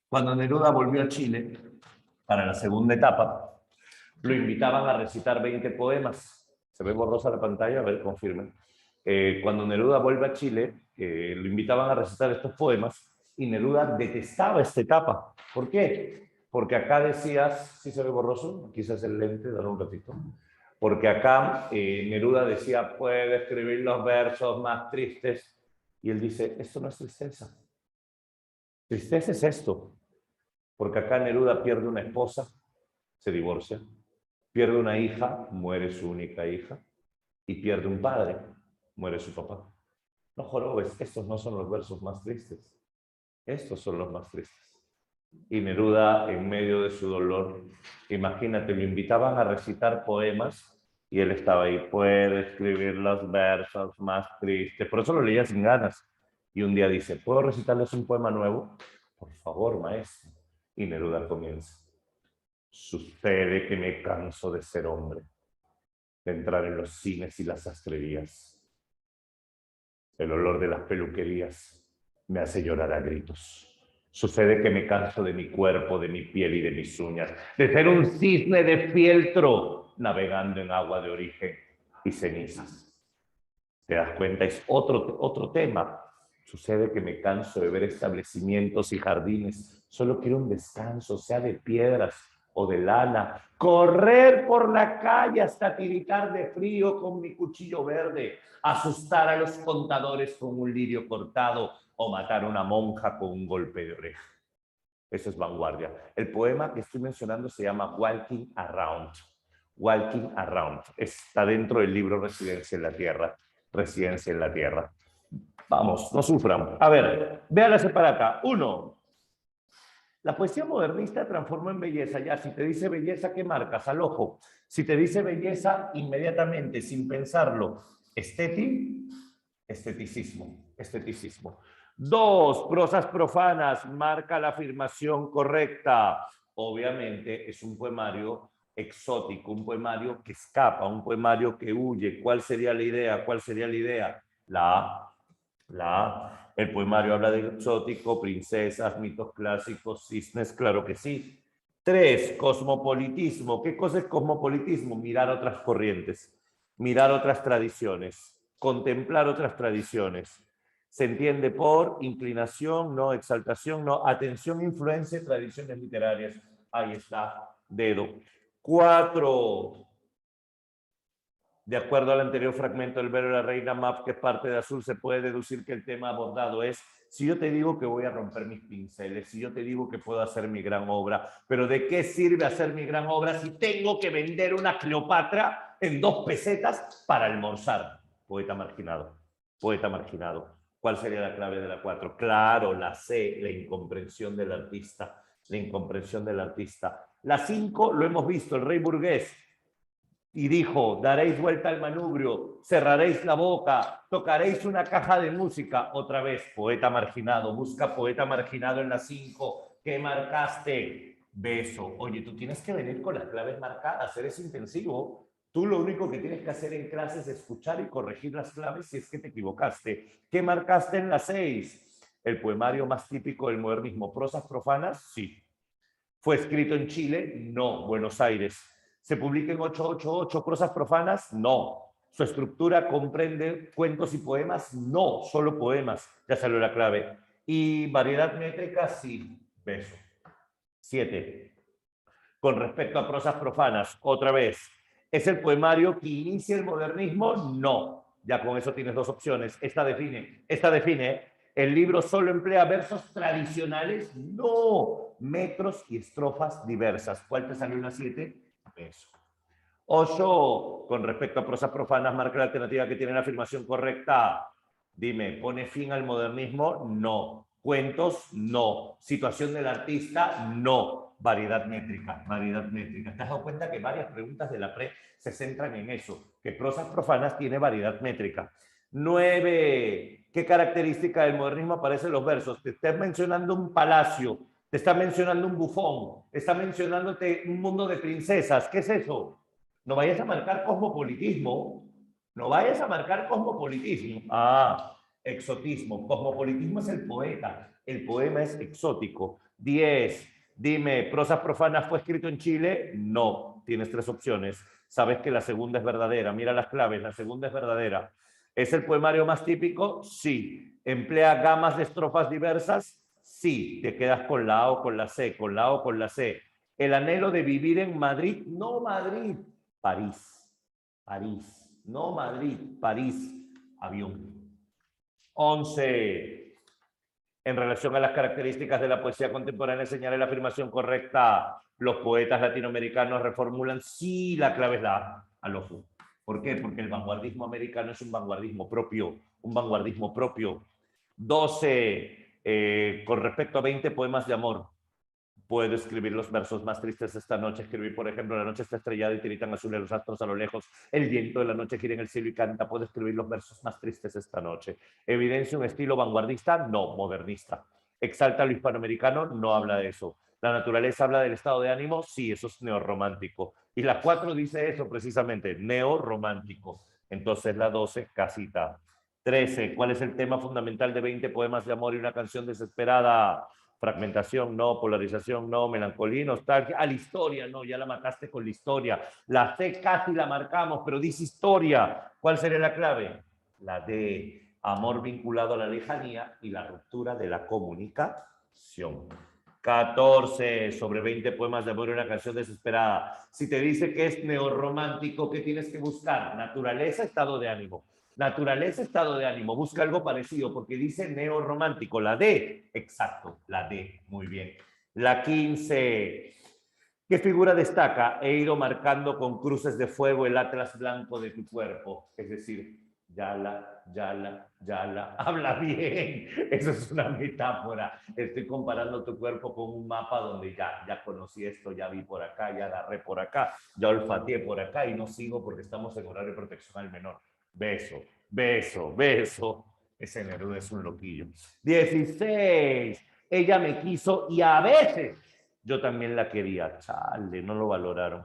Cuando Neruda volvió a Chile para la segunda etapa, lo invitaban a recitar 20 poemas. ¿Se ve borrosa la pantalla? A ver, confirmen. Cuando Neruda vuelve a Chile, lo invitaban a recitar estos poemas y Neruda detestaba esta etapa. ¿Por qué? Porque acá decías, ¿sí se ve borroso? Quizás el lente, dale un ratito. Porque acá Neruda decía: puede escribir los versos más tristes. Y él dice: esto no es tristeza. Tristeza es esto, porque acá Neruda pierde una esposa, se divorcia, Pierde una hija, muere su única hija. Y pierde un padre, muere su papá. No jorobes, estos no son los versos más tristes. Estos son los más tristes. Y Neruda, en medio de su dolor, imagínate, lo invitaban a recitar poemas y él estaba ahí, puede escribir los versos más tristes. Por eso lo leía sin ganas. Y un día dice, ¿puedo recitarles un poema nuevo? Por favor, maestro. Y Neruda comienza. Sucede que me canso de ser hombre, de entrar en los cines y las sastrerías. El olor de las peluquerías me hace llorar a gritos. Sucede que me canso de mi cuerpo, de mi piel y de mis uñas, de ser un cisne de fieltro navegando en agua de origen y cenizas. ¿Te das cuenta? Es otro tema. Sucede que me canso de ver establecimientos y jardines. Solo quiero un descanso, sea de piedras o de lana. Correr por la calle hasta tiritar de frío con mi cuchillo verde. Asustar a los contadores con un lirio cortado o matar a una monja con un golpe de oreja. Eso es vanguardia. El poema que estoy mencionando se llama Walking Around. Walking Around. Está dentro del libro Residencia en la Tierra. Residencia en la Tierra. Vamos, no sufran. A ver, véala separata. 1. La poesía modernista transformó en belleza. Ya, si te dice belleza, ¿qué marcas? Al ojo. Si te dice belleza, inmediatamente, sin pensarlo, esteticismo. Esteticismo. 2. Prosas profanas. Marca la afirmación correcta. Obviamente es un poemario exótico, un poemario que escapa, un poemario que huye. ¿Cuál sería la idea? ¿Cuál sería la idea? La A. El poemario habla de exótico, princesas, mitos clásicos, cisnes, claro que sí. 3. Cosmopolitismo. ¿Qué cosa es cosmopolitismo? Mirar otras corrientes, mirar otras tradiciones, contemplar otras tradiciones. Se entiende por inclinación, no exaltación, no atención, influencia, tradiciones literarias. Ahí está, dedo. 4. De acuerdo al anterior fragmento del verbo de la reina Map, que es parte de azul, se puede deducir que el tema abordado es: si yo te digo que voy a romper mis pinceles, si yo te digo que puedo hacer mi gran obra, pero ¿de qué sirve hacer mi gran obra si tengo que vender una Cleopatra en 2 pesetas para almorzar? Poeta marginado, poeta marginado. ¿Cuál sería la clave de la 4? Claro, la C, la incomprensión del artista, la incomprensión del artista. La 5, lo hemos visto, el rey burgués. Y dijo, daréis vuelta al manubrio, cerraréis la boca, tocaréis una caja de música. Otra vez, poeta marginado, busca poeta marginado en las 5. ¿Qué marcaste? Beso. Oye, tú tienes que venir con las claves marcadas, eres intensivo. Tú lo único que tienes que hacer en clase es escuchar y corregir las claves si es que te equivocaste. ¿Qué marcaste en las 6? El poemario más típico del modernismo. ¿Prosas profanas? Sí. ¿Fue escrito en Chile? No. Buenos Aires. ¿Se publica en 888 prosas profanas? No. ¿Su estructura comprende cuentos y poemas? No, solo poemas. Ya salió la clave. ¿Y variedad métrica? Sí. Beso. 7. Con respecto a prosas profanas, otra vez, ¿es el poemario que inicia el modernismo? No. Ya con eso tienes 2 opciones. Esta define. ¿El libro solo emplea versos tradicionales? No. Metros y estrofas diversas. ¿Cuál te salió en la 7? Eso. 8. Con respecto a prosas profanas, marca la alternativa que tiene la afirmación correcta. Dime, ¿pone fin al modernismo? No. ¿Cuentos? No. ¿Situación del artista? No. Variedad métrica, variedad métrica. ¿Te has dado cuenta que varias preguntas de la pre se centran en eso? Que prosas profanas tiene variedad métrica. 9. ¿Qué característica del modernismo aparece en los versos? Te estás mencionando un palacio, te está mencionando un bufón, está mencionándote un mundo de princesas. ¿Qué es eso? No vayas a marcar cosmopolitismo. No vayas a marcar cosmopolitismo. Exotismo. Cosmopolitismo es el poeta. El poema es exótico. 10. Dime, ¿prosas profanas fue escrito en Chile? No. Tienes 3 opciones. Sabes que la segunda es verdadera. Mira las claves. La segunda es verdadera. ¿Es el poemario más típico? Sí. ¿Emplea gamas de estrofas diversas? Sí. Te quedas con la A o con la C, con la A o con la C. ¿El anhelo de vivir en Madrid? No Madrid, París. París. No Madrid, París. Avión. 11. En relación a las características de la poesía contemporánea, señale la afirmación correcta. Los poetas latinoamericanos reformulan, sí, la clave es la A, al ojo. ¿Por qué? Porque el vanguardismo americano es un vanguardismo propio, un vanguardismo propio. 12, con respecto a 20 poemas de amor, puedo escribir los versos más tristes esta noche. Escribir, por ejemplo, la noche está estrellada y tiritan azules los astros a lo lejos. El viento de la noche gira en el cielo y canta. Puedo escribir los versos más tristes esta noche. ¿Evidencia un estilo vanguardista? No, modernista. ¿Exalta lo hispanoamericano? No habla de eso. ¿La naturaleza habla del estado de ánimo? Sí, eso es neorromántico. Y la 4 dice eso precisamente, neorromántico. Entonces la 12, casita. 13, ¿cuál es el tema fundamental de 20 poemas de amor y una canción desesperada? Fragmentación, no. Polarización, no. Melancolía, nostalgia. A la historia, no. Ya la mataste con la historia. La C casi la marcamos, pero dice historia. ¿Cuál sería la clave? La D. Amor vinculado a la lejanía y la ruptura de la comunicación. 14, sobre 20 poemas de amor y una canción desesperada. Si te dice que es neorromántico, ¿qué tienes que buscar? Naturaleza, estado de ánimo. Naturaleza, estado de ánimo. Busca algo parecido porque dice neorromántico. La D, exacto, la D, muy bien. La 15, ¿qué figura destaca? He ido marcando con cruces de fuego el atlas blanco de tu cuerpo. Es decir, yala, yala, yala. Habla bien. Eso es una metáfora. Estoy comparando tu cuerpo con un mapa donde ya conocí esto, ya vi por acá, ya agarré por acá, ya olfateé por acá y no sigo porque estamos en horario de protección al menor. Beso, beso, beso. Ese Neruda es un loquillo. 16. Ella me quiso y a veces yo también la quería. Chale, no lo valoraron.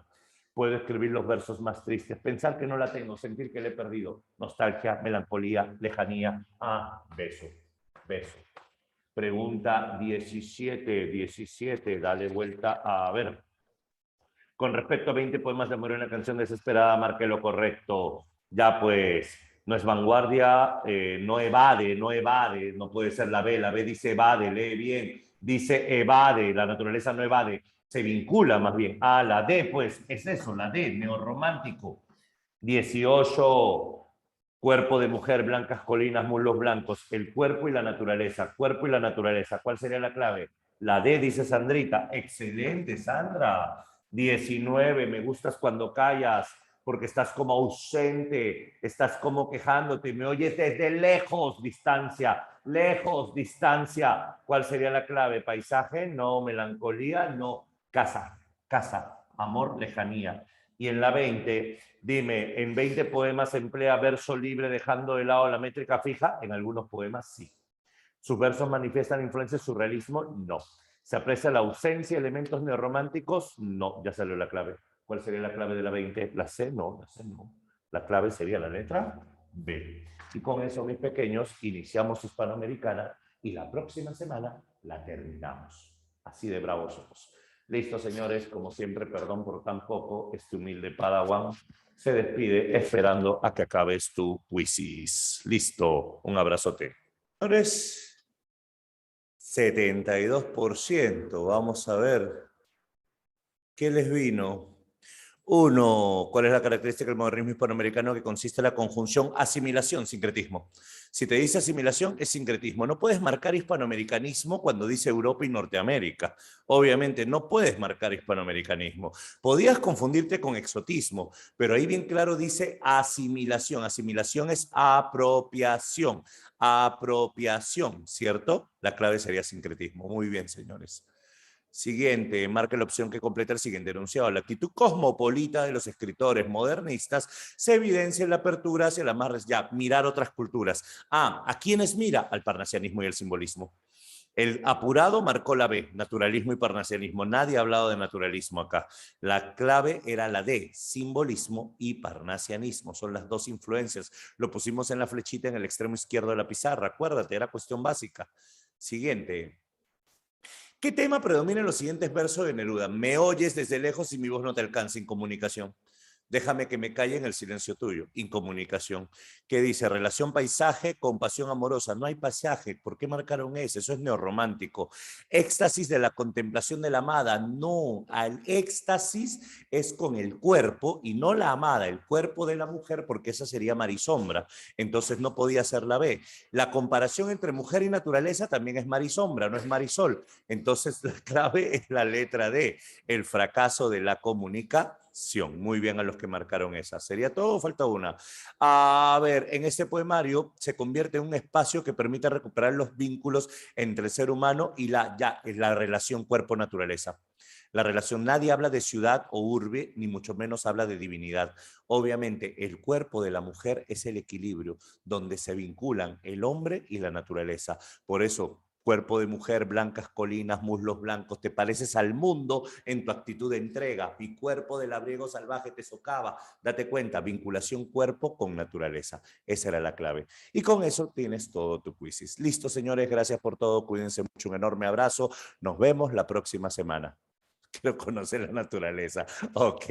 Puedo escribir los versos más tristes, pensar que no la tengo, sentir que la he perdido. Nostalgia, melancolía, lejanía. Ah, beso, beso. Pregunta 17, dale vuelta a ver. Con respecto a 20 poemas de amor y una canción desesperada, marque lo correcto. Ya pues, no es vanguardia, no evade, no puede ser la B dice evade, lee bien, dice evade, la naturaleza no evade, se vincula más bien. A la D, pues, es eso, la D, neorromántico. 18, cuerpo de mujer, blancas colinas, muslos blancos, el cuerpo y la naturaleza, ¿cuál sería la clave? La D, dice Sandrita, excelente, Sandra. 19, me gustas cuando callas, porque estás como ausente, estás como quejándote, me oyes desde lejos, distancia, lejos, distancia. ¿Cuál sería la clave? Paisaje, no. Melancolía, no. Casa, casa, amor, lejanía. Y en la 20, dime, ¿en 20 poemas se emplea verso libre dejando de lado la métrica fija? En algunos poemas sí. ¿Sus versos manifiestan influencia surrealismo? No. ¿Se aprecia la ausencia de elementos neorrománticos? No, ya salió la clave. ¿Cuál sería la clave de la 20? La C, no, la C no. La clave sería la letra B. Y con eso, mis pequeños, iniciamos Hispanoamericana y la próxima semana la terminamos. Así de bravos somos. Listo, señores, como siempre, perdón por tan poco, este humilde Padawan se despide esperando a que acabes tu quizzes. Listo, un abrazote. Señores, 72%. Vamos a ver. ¿Qué les vino? 1. ¿Cuál es la característica del modernismo hispanoamericano que consiste en la conjunción asimilación-sincretismo? Si te dice asimilación, es sincretismo. No puedes marcar hispanoamericanismo cuando dice Europa y Norteamérica. Obviamente, no puedes marcar hispanoamericanismo. Podías confundirte con exotismo, pero ahí bien claro dice asimilación. Asimilación es apropiación. Apropiación, ¿cierto? La clave sería sincretismo. Muy bien, señores. Siguiente, marca la opción que completa el siguiente enunciado. La actitud cosmopolita de los escritores modernistas se evidencia en la apertura hacia la más... Ya, mirar otras culturas. ¿A quiénes mira? Al parnasianismo y el simbolismo. El apurado marcó la B, naturalismo y parnasianismo. Nadie ha hablado de naturalismo acá. La clave era la D, simbolismo y parnasianismo. Son las dos influencias. Lo pusimos en la flechita en el extremo izquierdo de la pizarra. Acuérdate, era cuestión básica. Siguiente. ¿Qué tema predomina en los siguientes versos de Neruda? Me oyes desde lejos y mi voz no te alcanza en comunicación. Déjame que me calle en el silencio tuyo. Incomunicación. ¿Qué dice? Relación paisaje con pasión amorosa. No hay paisaje. ¿Por qué marcaron ese? Eso es neorromántico. Éxtasis de la contemplación de la amada. No, al éxtasis es con el cuerpo y no la amada, el cuerpo de la mujer, porque esa sería marisombra. Entonces no podía ser la B. La comparación entre mujer y naturaleza también es marisombra, no es marisol. Entonces la clave es la letra D, el fracaso de la comunicación. Muy bien a los que marcaron esa. ¿Sería todo o falta una? A ver, en este poemario se convierte en un espacio que permite recuperar los vínculos entre el ser humano y la relación cuerpo-naturaleza. La relación, nadie habla de ciudad o urbe, ni mucho menos habla de divinidad. Obviamente, el cuerpo de la mujer es el equilibrio, donde se vinculan el hombre y la naturaleza. Por eso, cuerpo de mujer, blancas colinas, muslos blancos, te pareces al mundo en tu actitud de entrega. Mi cuerpo de labriego salvaje te socava. Date cuenta, vinculación cuerpo con naturaleza. Esa era la clave. Y con eso tienes todo tu quizzes. Listo, señores, gracias por todo. Cuídense mucho, un enorme abrazo. Nos vemos la próxima semana. Quiero conocer la naturaleza. Ok.